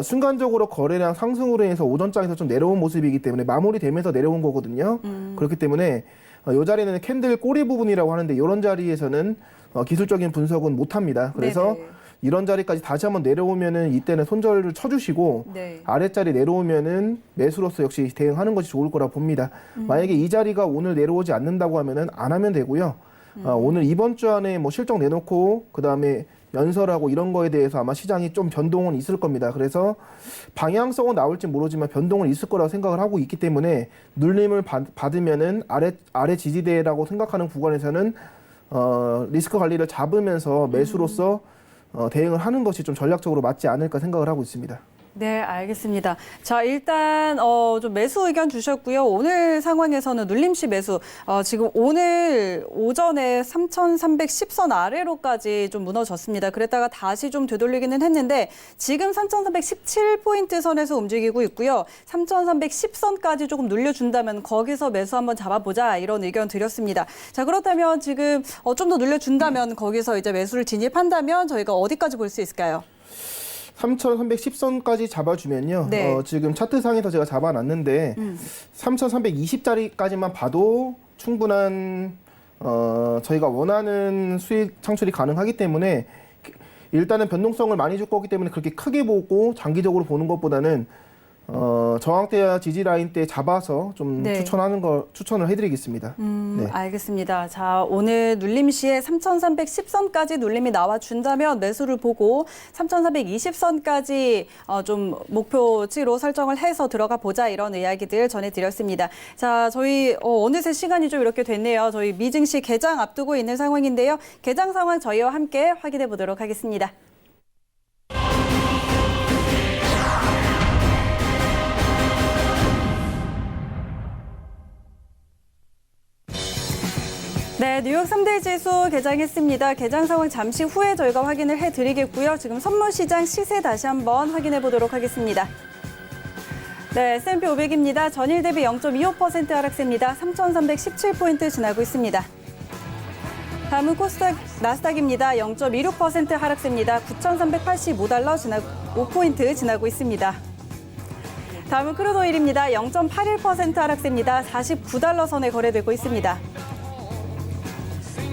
순간적으로 거래량 상승으로 인해서 오전장에서 좀 내려온 모습이기 때문에 마무리되면서 내려온 거거든요. 그렇기 때문에 이 자리는 캔들 꼬리 부분이라고 하는데 이런 자리에서는 기술적인 분석은 못합니다. 그래서 네네. 이런 자리까지 다시 한번 내려오면은 이때는 손절을 쳐주시고 네. 아랫자리 내려오면은 매수로서 역시 대응하는 것이 좋을 거라 봅니다. 만약에 이 자리가 오늘 내려오지 않는다고 하면은 안 하면 되고요. 오늘 이번 주 안에 뭐 실적 내놓고 그 다음에 연설하고 이런 거에 대해서 아마 시장이 좀 변동은 있을 겁니다. 그래서 방향성은 나올지 모르지만 변동은 있을 거라고 생각을 하고 있기 때문에 눌림을 받으면은 아래 지지대라고 생각하는 구간에서는 리스크 관리를 잡으면서 매수로서 대응을 하는 것이 좀 전략적으로 맞지 않을까 생각을 하고 있습니다. 네, 알겠습니다. 자, 일단 좀 매수 의견 주셨고요. 오늘 상황에서는 눌림시 매수. 지금 오늘 오전에 3,310선 아래로까지 좀 무너졌습니다. 그랬다가 다시 좀 되돌리기는 했는데 지금 3,317포인트 선에서 움직이고 있고요. 3,310선까지 조금 눌려준다면 거기서 매수 한번 잡아보자 이런 의견 드렸습니다. 자, 그렇다면 지금 좀 더 눌려준다면 거기서 이제 매수를 진입한다면 저희가 어디까지 볼 수 있을까요? 3,310선까지 잡아주면요. 네. 지금 차트상에서 제가 잡아놨는데 3,320자리까지만 봐도 충분한 저희가 원하는 수익 창출이 가능하기 때문에 일단은 변동성을 많이 줄 거기 때문에 그렇게 크게 보고 장기적으로 보는 것보다는 저항대와 지지 라인대 잡아서 좀 네. 추천을 해드리겠습니다. 네. 알겠습니다. 자, 오늘 눌림 시에 3,310선까지 눌림이 나와준다면 매수를 보고 3,320선까지 좀 목표치로 설정을 해서 들어가 보자 이런 이야기들 전해드렸습니다. 자, 저희 어느새 시간이 좀 이렇게 됐네요. 저희 미증시 개장 앞두고 있는 상황인데요. 개장 상황 저희와 함께 확인해 보도록 하겠습니다. 네, 뉴욕 3대 지수 개장했습니다. 개장 상황 잠시 후에 저희가 확인을 해드리겠고요. 지금 선물시장 시세 다시 한번 확인해 보도록 하겠습니다. 네, S&P 500입니다. 전일 대비 0.25% 하락세입니다. 3,317포인트 지나고 있습니다. 다음은 나스닥입니다. 0.26% 하락세입니다. 9,385달러 5포인트 지나고 있습니다. 다음은 크루드오일입니다. 0.81% 하락세입니다. 49달러 선에 거래되고 있습니다.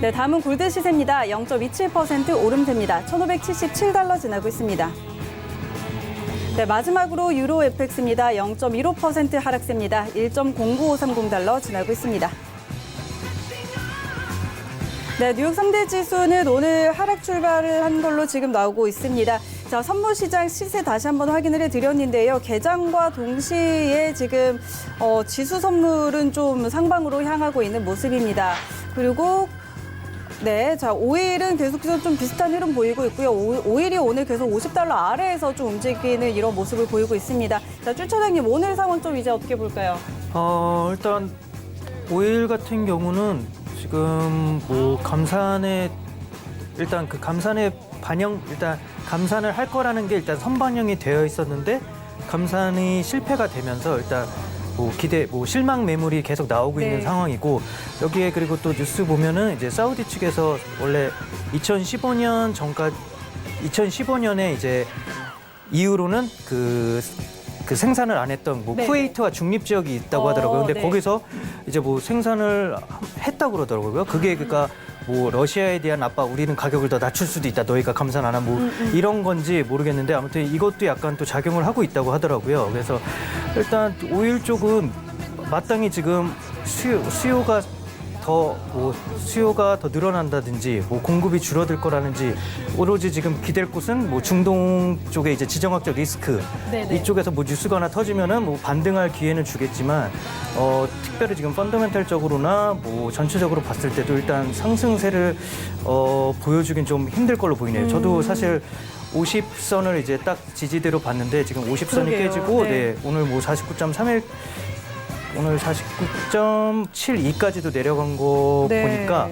네, 다음은 골드 시세입니다. 0.27% 오름세입니다. 1,577달러 지나고 있습니다. 네, 마지막으로 유로 FX입니다. 0.15% 하락세입니다. 1.09530달러 지나고 있습니다. 네, 뉴욕 3대 지수는 오늘 하락 출발을 한 걸로 지금 나오고 있습니다. 자, 선물시장 시세 다시 한번 확인을 해드렸는데요. 개장과 동시에 지금 지수 선물은 좀 상방으로 향하고 있는 모습입니다. 그리고 네, 자, 오일은 계속해서 좀 비슷한 흐름 보이고 있고요. 오일이 오늘 계속 50달러 아래에서 좀 움직이는 이런 모습을 보이고 있습니다. 자, 주 차장님 오늘 상황 좀 이제 어떻게 볼까요? 일단 오일 같은 경우는 지금 뭐 감산에 일단 그 감산의 일단 감산을 할 거라는 게 일단 선반영이 되어 있었는데 감산이 실패가 되면서 일단 실망 매물이 계속 나오고 네. 있는 상황이고 여기에 그리고 또 뉴스 보면은 이제 사우디 측에서 원래 2015년에 이제 이후로는 그 생산을 안 했던 네. 쿠웨이트와 중립 지역이 있다고 하더라고요. 근데 네. 거기서 이제 생산을 했다고 그러더라고요. 그게 그러니까 러시아에 대한 압박, 우리는 가격을 더 낮출 수도 있다. 너희가 감산 안 하면 이런 건지 모르겠는데 아무튼 이것도 약간 또 작용을 하고 있다고 하더라고요. 그래서 일단 오일 쪽은 마땅히 지금 수요가 더 늘어난다든지 공급이 줄어들 거라는지 오로지 지금 기댈 곳은 중동 쪽에 이제 지정학적 리스크 네네. 이쪽에서 뉴스가 하나 터지면은 반등할 기회는 주겠지만 특별히 지금 펀더멘탈적으로나 전체적으로 봤을 때도 일단 상승세를 보여주긴 좀 힘들 걸로 보이네요. 저도 사실 50선을 이제 딱 지지대로 봤는데 지금 50선이 그러게요. 깨지고 네. 오늘 49.31 오늘 49.72까지도 내려간 거 네. 보니까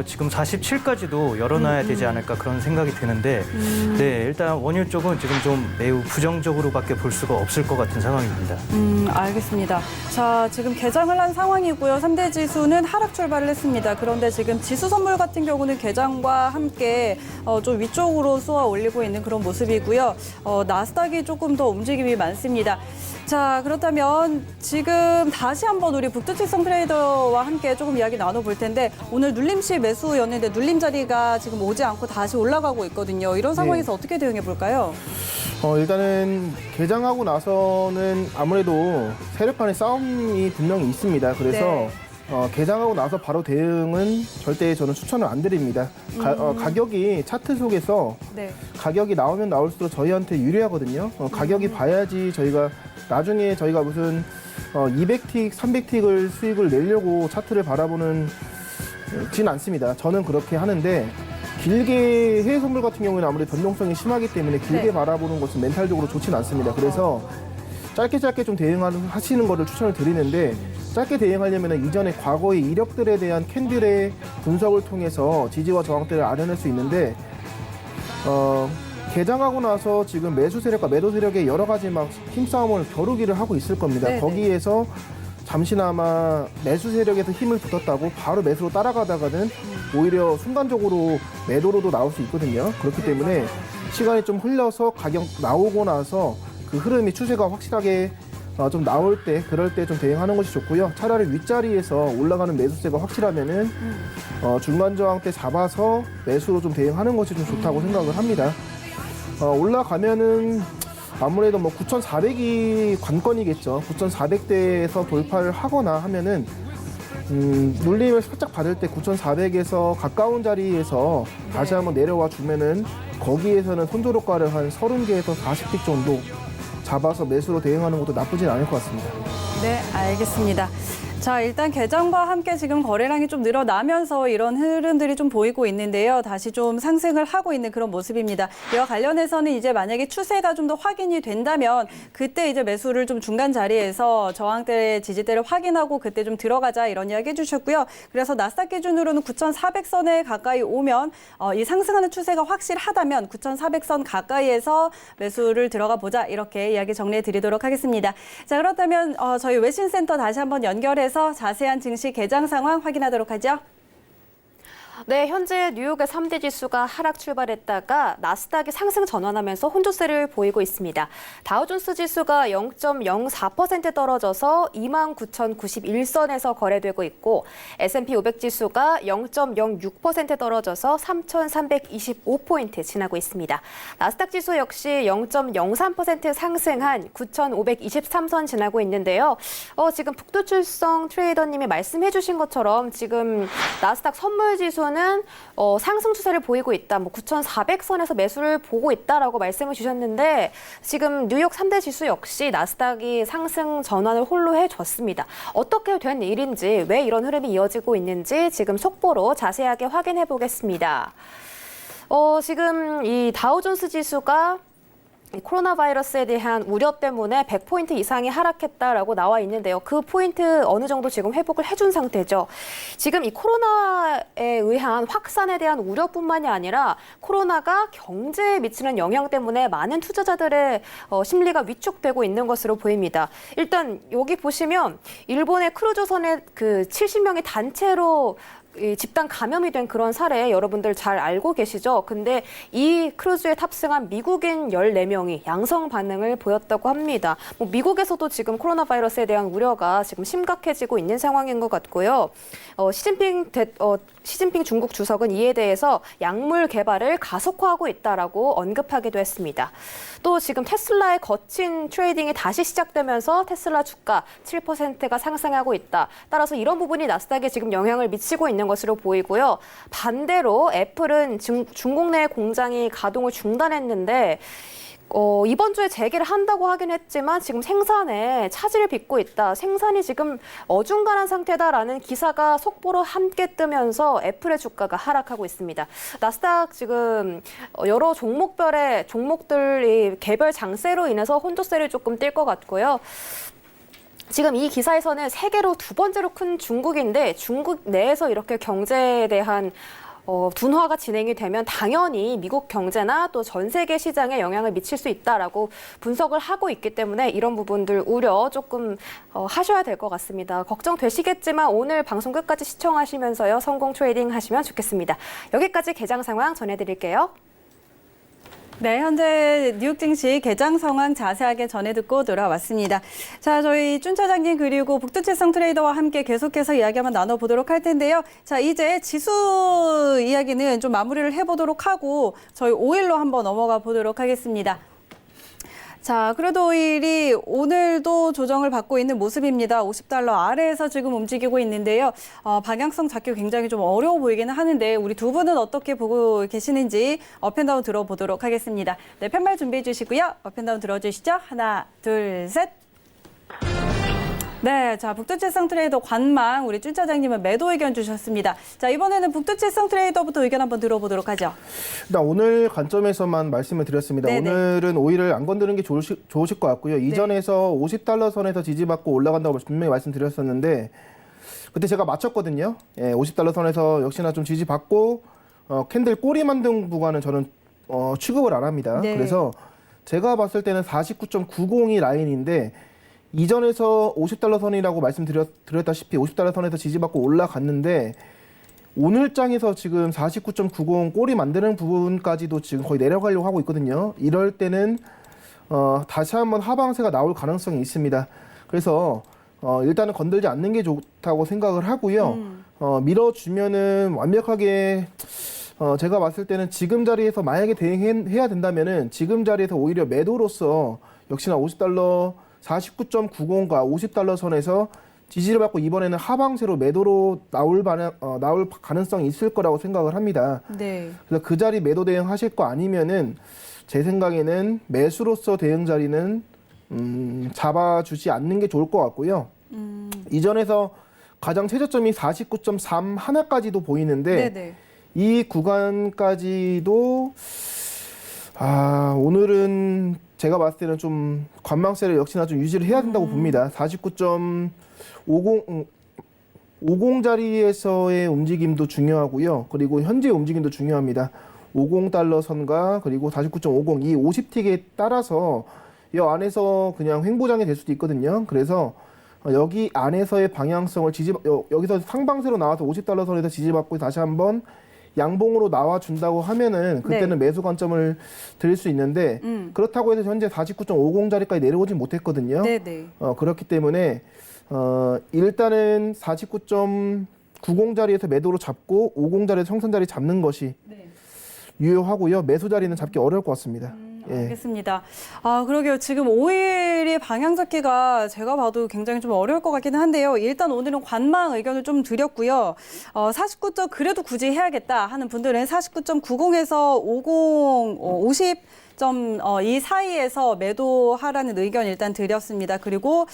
지금 47까지도 열어놔야 되지 않을까 그런 생각이 드는데 네, 일단 원유 쪽은 지금 좀 매우 부정적으로밖에 볼 수가 없을 것 같은 상황입니다. 알겠습니다. 자, 지금 개장을 한 상황이고요. 3대 지수는 하락 출발을 했습니다. 그런데 지금 지수 선물 같은 경우는 개장과 함께 좀 위쪽으로 쏘아 올리고 있는 그런 모습이고요. 나스닥이 조금 더 움직임이 많습니다. 자, 그렇다면 지금 다시 한번 우리 북두칠성 트레이더와 함께 조금 이야기 나눠볼 텐데 오늘 눌림시 매수였는데 눌림 자리가 지금 오지 않고 다시 올라가고 있거든요. 이런 상황에서 어떻게 대응해 볼까요? 일단은 개장하고 나서는 아무래도 세력간의 싸움이 분명히 있습니다. 그래서 네. 개장하고 나서 바로 대응은 절대 저는 추천을 안 드립니다. 가격이 차트 속에서 네. 가격이 나오면 나올수록 저희한테 유리하거든요. 가격이 봐야지 나중에 저희가 무슨 200틱, 300틱을 수익을 내려고 차트를 바라보는 지는 않습니다. 저는 그렇게 하는데 길게 해외 선물 같은 경우는 아무래도 변동성이 심하기 때문에 길게 네. 바라보는 것은 멘탈적으로 좋지는 않습니다. 그래서 짧게 좀 대응하시는 것을 추천을 드리는데 짧게 대응하려면 이전에 과거의 이력들에 대한 캔들의 분석을 통해서 지지와 저항대를 알아낼 수 있는데 개장하고 나서 지금 매수 세력과 매도 세력의 여러 가지 힘싸움을 겨루기를 하고 있을 겁니다. 네네. 거기에서 잠시나마 매수 세력에서 힘을 붙었다고 바로 매수로 따라가다가는 오히려 순간적으로 매도로도 나올 수 있거든요. 그렇기 때문에 시간이 좀 흘려서 가격 나오고 나서 그 흐름이 추세가 확실하게 좀 나올 때 그럴 때 좀 대응하는 것이 좋고요. 차라리 윗자리에서 올라가는 매수세가 확실하면은 중간 저항대 잡아서 매수로 좀 대응하는 것이 좀 좋다고 생각을 합니다. 올라가면은 아무래도 뭐 9,400이 관건이겠죠. 9,400대에서 돌파를 하거나 하면은 눌림을 살짝 받을 때 9,400에서 가까운 자리에서 다시 한번 내려와 주면은 거기에서는 손절효과를 한 30개에서 40틱 정도 잡아서 매수로 대응하는 것도 나쁘진 않을 것 같습니다. 네, 알겠습니다. 자, 일단 개장과 함께 지금 거래량이 좀 늘어나면서 이런 흐름들이 좀 보이고 있는데요. 다시 좀 상승을 하고 있는 그런 모습입니다. 이와 관련해서는 이제 만약에 추세가 좀 더 확인이 된다면 그때 이제 매수를 좀 중간 자리에서 저항대, 지지대를 확인하고 그때 좀 들어가자 이런 이야기 해주셨고요. 그래서 나스닥 기준으로는 9,400선에 가까이 오면 이 상승하는 추세가 확실하다면 9,400선 가까이에서 매수를 들어가 보자 이렇게 이야기 정리해 드리도록 하겠습니다. 자, 그렇다면 저희 외신센터 다시 한번 연결해서 자세한 증시 개장 상황 확인하도록 하죠. 네, 현재 뉴욕의 3대 지수가 하락 출발했다가 나스닥이 상승 전환하면서 혼조세를 보이고 있습니다. 다우존스 지수가 0.04% 떨어져서 29,091선에서 거래되고 있고 S&P 500 지수가 0.06% 떨어져서 3,325포인트 지나고 있습니다. 나스닥 지수 역시 0.03% 상승한 9,523선 지나고 있는데요. 지금 북두칠성 트레이더님이 말씀해 주신 것처럼 지금 나스닥 선물 지수는 상승 추세를 보이고 있다. 9,400선에서 매수를 보고 있다라고 말씀을 주셨는데 지금 뉴욕 3대 지수 역시 나스닥이 상승 전환을 홀로 해줬습니다. 어떻게 된 일인지 왜 이런 흐름이 이어지고 있는지 지금 속보로 자세하게 확인해 보겠습니다. 지금 이 다우존스 지수가 코로나 바이러스에 대한 우려 때문에 100포인트 이상이 하락했다라고 나와 있는데요. 그 포인트 어느 정도 지금 회복을 해준 상태죠. 지금 이 코로나에 의한 확산에 대한 우려뿐만이 아니라 코로나가 경제에 미치는 영향 때문에 많은 투자자들의 심리가 위축되고 있는 것으로 보입니다. 일단 여기 보시면 일본의 크루즈선에 그 70명의 단체로 이 집단 감염이 된 그런 사례 여러분들 잘 알고 계시죠? 근데 이 크루즈에 탑승한 미국인 14명이 양성 반응을 보였다고 합니다. 미국에서도 지금 코로나 바이러스에 대한 우려가 지금 심각해지고 있는 상황인 것 같고요. 시진핑 중국 주석은 이에 대해서 약물 개발을 가속화하고 있다라고 언급하기도 했습니다. 또 지금 테슬라의 거친 트레이딩이 다시 시작되면서 테슬라 주가 7%가 상승하고 있다. 따라서 이런 부분이 나스닥에 지금 영향을 미치고 있는 것으로 보이고요. 반대로 애플은 중국 내 공장이 가동을 중단했는데 이번 주에 재개를 한다고 하긴 했지만 지금 생산에 차질을 빚고 있다. 생산이 지금 어중간한 상태다라는 기사가 속보로 함께 뜨면서 애플의 주가가 하락하고 있습니다. 나스닥 지금 여러 종목들이 개별 장세로 인해서 혼조세를 조금 띨 것 같고요. 지금 이 기사에서는 세계로 두 번째로 큰 중국인데 중국 내에서 이렇게 경제에 대한 둔화가 진행이 되면 당연히 미국 경제나 또 전 세계 시장에 영향을 미칠 수 있다라고 분석을 하고 있기 때문에 이런 부분들 우려 조금 하셔야 될 것 같습니다. 걱정되시겠지만 오늘 방송 끝까지 시청하시면서요. 성공 트레이딩 하시면 좋겠습니다. 여기까지 개장 상황 전해드릴게요. 네, 현재 뉴욕 증시 개장 상황 자세하게 전해 듣고 돌아왔습니다. 자, 저희 준 차장님 그리고 북두칠성 트레이더와 함께 계속해서 이야기 한번 나눠보도록 할 텐데요. 자, 이제 지수 이야기는 좀 마무리를 해보도록 하고 저희 오일로 한번 넘어가 보도록 하겠습니다. 자, 크루드 오일이 오늘도 조정을 받고 있는 모습입니다. $50 아래에서 지금 움직이고 있는데요. 방향성 잡기 굉장히 좀 어려워 보이기는 하는데 우리 두 분은 어떻게 보고 계시는지 업앤다운 들어보도록 하겠습니다. 네, 팻말 준비해 주시고요. 업앤다운 들어주시죠. 하나, 둘, 셋. 네, 자, 북두칠성 트레이더 관망 우리 준 차장님은 매도 의견 주셨습니다. 자, 이번에는 북두칠성 트레이더부터 의견 한번 들어보도록 하죠. 일단 오늘 관점에서만 말씀을 드렸습니다. 네네. 오늘은 오일을 안 건드는 게 좋으실 것 같고요. 이전에서 $50 선에서 지지받고 올라간다고 분명히 말씀드렸었는데 그때 제가 맞췄거든요. 예, $50 선에서 역시나 좀 지지받고 캔들 꼬리 만든 구간은 저는 취급을 안 합니다. 네. 그래서 제가 봤을 때는 49.90이 라인인데 이전에서 $50 선이라고 말씀드렸다시피 $50 선에서 지지받고 올라갔는데 오늘 장에서 지금 49.90 꼬리 만드는 부분까지도 지금 거의 내려가려고 하고 있거든요. 이럴 때는 다시 한번 하방세가 나올 가능성이 있습니다. 그래서 일단은 건들지 않는 게 좋다고 생각을 하고요. 밀어주면은 완벽하게 제가 봤을 때는 지금 자리에서 만약에 대응해야 된다면은 지금 자리에서 오히려 매도로서 역시나 50달러 49.90과 50달러 선에서 지지를 받고 이번에는 하방세로 매도로 나올 가능성이 있을 거라고 생각을 합니다. 네. 그래서 그 자리 매도 대응하실 거 아니면은 제 생각에는 매수로서 대응 자리는 잡아주지 않는 게 좋을 것 같고요. 이전에서 가장 최저점이 49.3 하나까지도 보이는데 네네. 이 구간까지도 오늘은 제가 봤을 때는 좀 관망세를 역시나 좀 유지를 해야 된다고 봅니다. 50 자리에서의 움직임도 중요하고요. 그리고 현재 움직임도 중요합니다. 50달러 선과 그리고 49.50 이 50틱에 따라서 이 안에서 그냥 횡보장이 될 수도 있거든요. 그래서 여기 안에서의 방향성을 여기서 상방세로 나와서 50달러 선에서 지지받고 다시 한번 양봉으로 나와준다고 하면은 그때는 매수 관점을 드릴 수 있는데 그렇다고 해서 현재 49.50 자리까지 내려오진 못했거든요. 네네. 그렇기 때문에 일단은 49.90 자리에서 매도로 잡고 50 자리에서 청선 자리 잡는 것이 유효하고요. 매수 자리는 잡기 어려울 것 같습니다. 예. 알겠습니다. 그러게요. 지금 5일이 방향 잡기가 제가 봐도 굉장히 좀 어려울 것 같기는 한데요. 일단 오늘은 관망 의견을 좀 드렸고요. 49점 그래도 굳이 해야겠다 하는 분들은 49.90에서 50, 이 사이에서 매도하라는 의견 일단 드렸습니다. 그리고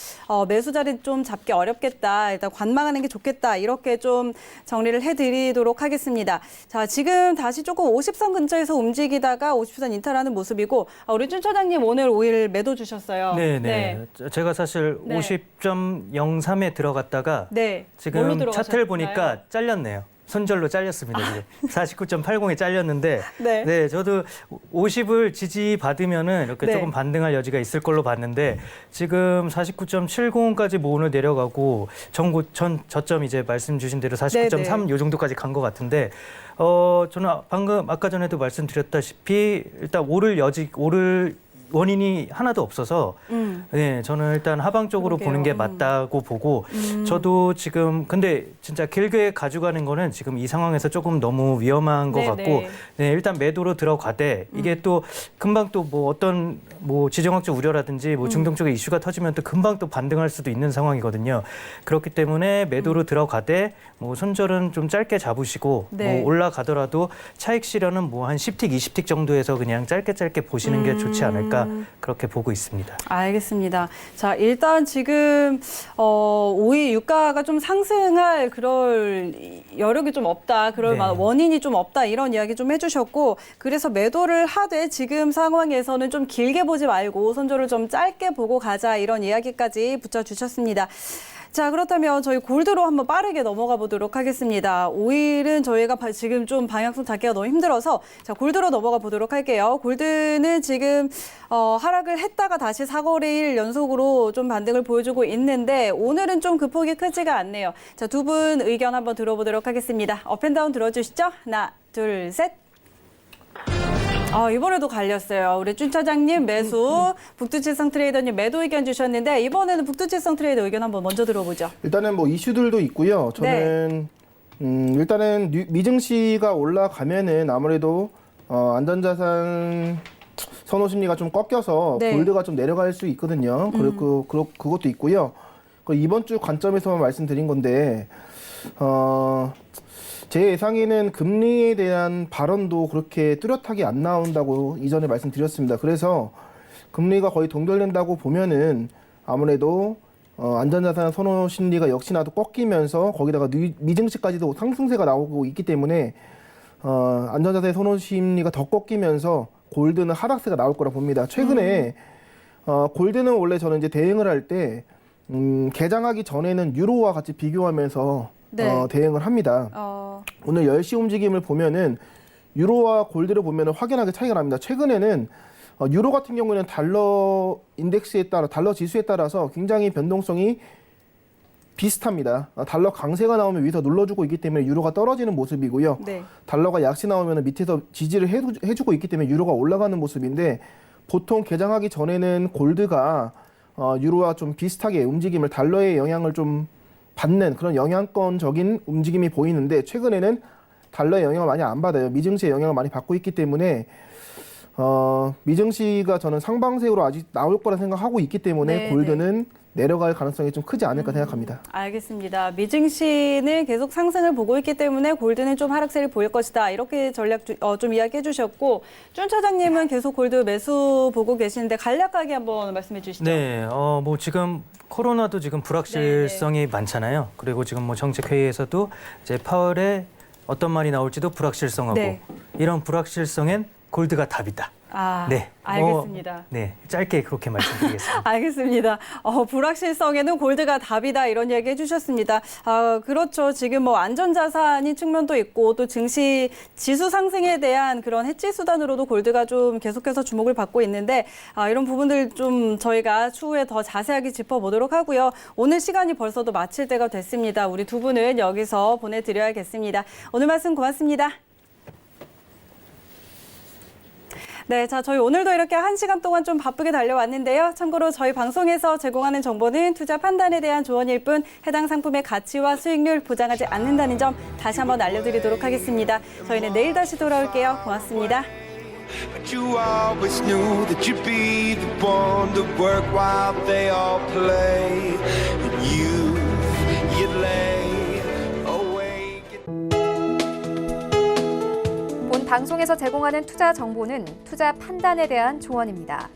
매수 자리 좀 잡기 어렵겠다. 일단 관망하는 게 좋겠다. 이렇게 좀 정리를 해드리도록 하겠습니다. 자, 지금 다시 조금 50선 근처에서 움직이다가 50선 이탈하는 모습이고 우리 준 차장님 오늘 5일 매도 주셨어요. 네네. 제가 사실 네. 50.03에 들어갔다가 네. 지금 뭘로 차트를 들어가셨나요? 보니까 잘렸네요. 손절로 잘렸습니다. 지금 49.80에 잘렸는데, 네. 저도 50을 지지받으면은 이렇게 네. 조금 반등할 여지가 있을 걸로 봤는데 지금 49.70까지 뭐 오늘 내려가고 저점 이제 말씀 주신 대로 49.3 요 정도까지 간 것 같은데, 저는 방금 아까 전에도 말씀드렸다시피 일단 오를 원인이 하나도 없어서 네, 저는 일단 하방 쪽으로 그러게요. 보는 게 맞다고 보고 저도 지금 근데 진짜 길게 가져가는 거는 지금 이 상황에서 조금 너무 위험한 것 네, 같고 네. 네, 일단 매도로 들어가되 이게 또 금방 또 뭐 어떤 뭐 지정학적 우려라든지 뭐 중동 쪽에 이슈가 터지면 또 금방 또 반등할 수도 있는 상황이거든요. 그렇기 때문에 매도로 들어가되 뭐 손절은 좀 짧게 잡으시고 네. 뭐 올라가더라도 차익 실현은 뭐 한 10틱, 20틱 정도에서 그냥 짧게 보시는 게 좋지 않을까 그렇게 보고 있습니다. 알겠습니다. 자, 일단 지금 5일 유가가 좀 상승할 그럴 여력이 좀 없다. 그럴 네. 만한 원인이 좀 없다. 이런 이야기 좀 해주셨고 그래서 매도를 하되 지금 상황에서는 좀 길게 보지 말고 손절을 좀 짧게 보고 가자. 이런 이야기까지 붙여주셨습니다. 자, 그렇다면 저희 골드로 한번 빠르게 넘어가 보도록 하겠습니다. 5일은 저희가 지금 좀 방향성 잡기가 너무 힘들어서 자, 골드로 넘어가 보도록 할게요. 골드는 지금 하락을 했다가 다시 4거래일 연속으로 좀 반등을 보여주고 있는데 오늘은 좀 그 폭이 크지가 않네요. 자, 두 분 의견 한번 들어보도록 하겠습니다. 업앤다운 들어주시죠. 하나, 둘, 셋. 이번에도 갈렸어요. 우리 준 차장님 매수, 북두칠성 트레이더님 매도 의견 주셨는데 이번에는 북두칠성 트레이더 의견 한번 먼저 들어보죠. 일단은 뭐 이슈들도 있고요. 저는 일단은 미증시가 올라가면은 아무래도 안전자산 선호 심리가 좀 꺾여서 네. 골드가 좀 내려갈 수 있거든요. 그리고 그것도 있고요. 이번 주 관점에서만 말씀드린 건데 제 예상에는 금리에 대한 발언도 그렇게 뚜렷하게 안 나온다고 이전에 말씀드렸습니다. 그래서 금리가 거의 동결된다고 보면은 아무래도 안전자산 선호 심리가 역시나도 꺾이면서 거기다가 미증시까지도 상승세가 나오고 있기 때문에 안전자산 선호 심리가 더 꺾이면서 골드는 하락세가 나올 거라 봅니다. 최근에 골드는 원래 저는 이제 대응을 할 때 개장하기 전에는 유로와 같이 비교하면서 네. 대응을 합니다. 오늘 10시 움직임을 보면은 유로와 골드를 보면은 확연하게 차이가 납니다. 최근에는 유로 같은 경우에는 달러 인덱스에 따라 달러 지수에 따라서 굉장히 변동성이 비슷합니다. 달러 강세가 나오면 위에서 눌러주고 있기 때문에 유로가 떨어지는 모습이고요. 네. 달러가 약세 나오면 밑에서 지지를 해주고 있기 때문에 유로가 올라가는 모습인데 보통 개장하기 전에는 골드가 유로와 좀 비슷하게 움직임을 달러의 영향을 좀 받는 그런 영향권적인 움직임이 보이는데 최근에는 달러의 영향을 많이 안 받아요. 미증시의 영향을 많이 받고 있기 때문에 미증시가 저는 상방세로 아직 나올 거라 생각하고 있기 때문에 네, 골드는 내려갈 가능성이 좀 크지 않을까 생각합니다. 알겠습니다. 미증시는 계속 상승을 보고 있기 때문에 골드는 좀 하락세를 보일 것이다. 이렇게 전략 좀 이야기해 주셨고, 준 차장님은 계속 골드 매수 보고 계시는데 간략하게 한번 말씀해 주시죠. 네, 뭐 지금 코로나도 지금 불확실성이 많잖아요. 그리고 지금 뭐 정책회의에서도 이제 파월에 어떤 말이 나올지도 불확실성하고 네. 이런 불확실성엔 골드가 답이다. 네, 알겠습니다. 네, 짧게 그렇게 말씀드리겠습니다. 알겠습니다. 불확실성에는 골드가 답이다 이런 얘기 해주셨습니다. 그렇죠. 지금 뭐 안전자산인 측면도 있고 또 증시 지수 상승에 대한 그런 해지 수단으로도 골드가 좀 계속해서 주목을 받고 있는데 이런 부분들 좀 저희가 추후에 더 자세하게 짚어보도록 하고요. 오늘 시간이 벌써도 마칠 때가 됐습니다. 우리 두 분은 여기서 보내드려야겠습니다. 오늘 말씀 고맙습니다. 네, 자, 저희 오늘도 이렇게 1시간 동안 좀 바쁘게 달려왔는데요. 참고로 저희 방송에서 제공하는 정보는 투자 판단에 대한 조언일 뿐 해당 상품의 가치와 수익률 보장하지 않는다는 점 다시 한번 알려드리도록 하겠습니다. 저희는 내일 다시 돌아올게요. 고맙습니다. But you always knew that you'd be the one to work while they all play. And you'd lay awake. 본 방송에서 제공하는 투자 정보는 투자 판단에 대한 조언입니다.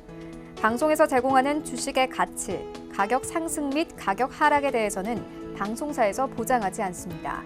방송에서 제공하는 주식의 가치, 가격 상승 및 가격 하락에 대해서는 방송사에서 보장하지 않습니다.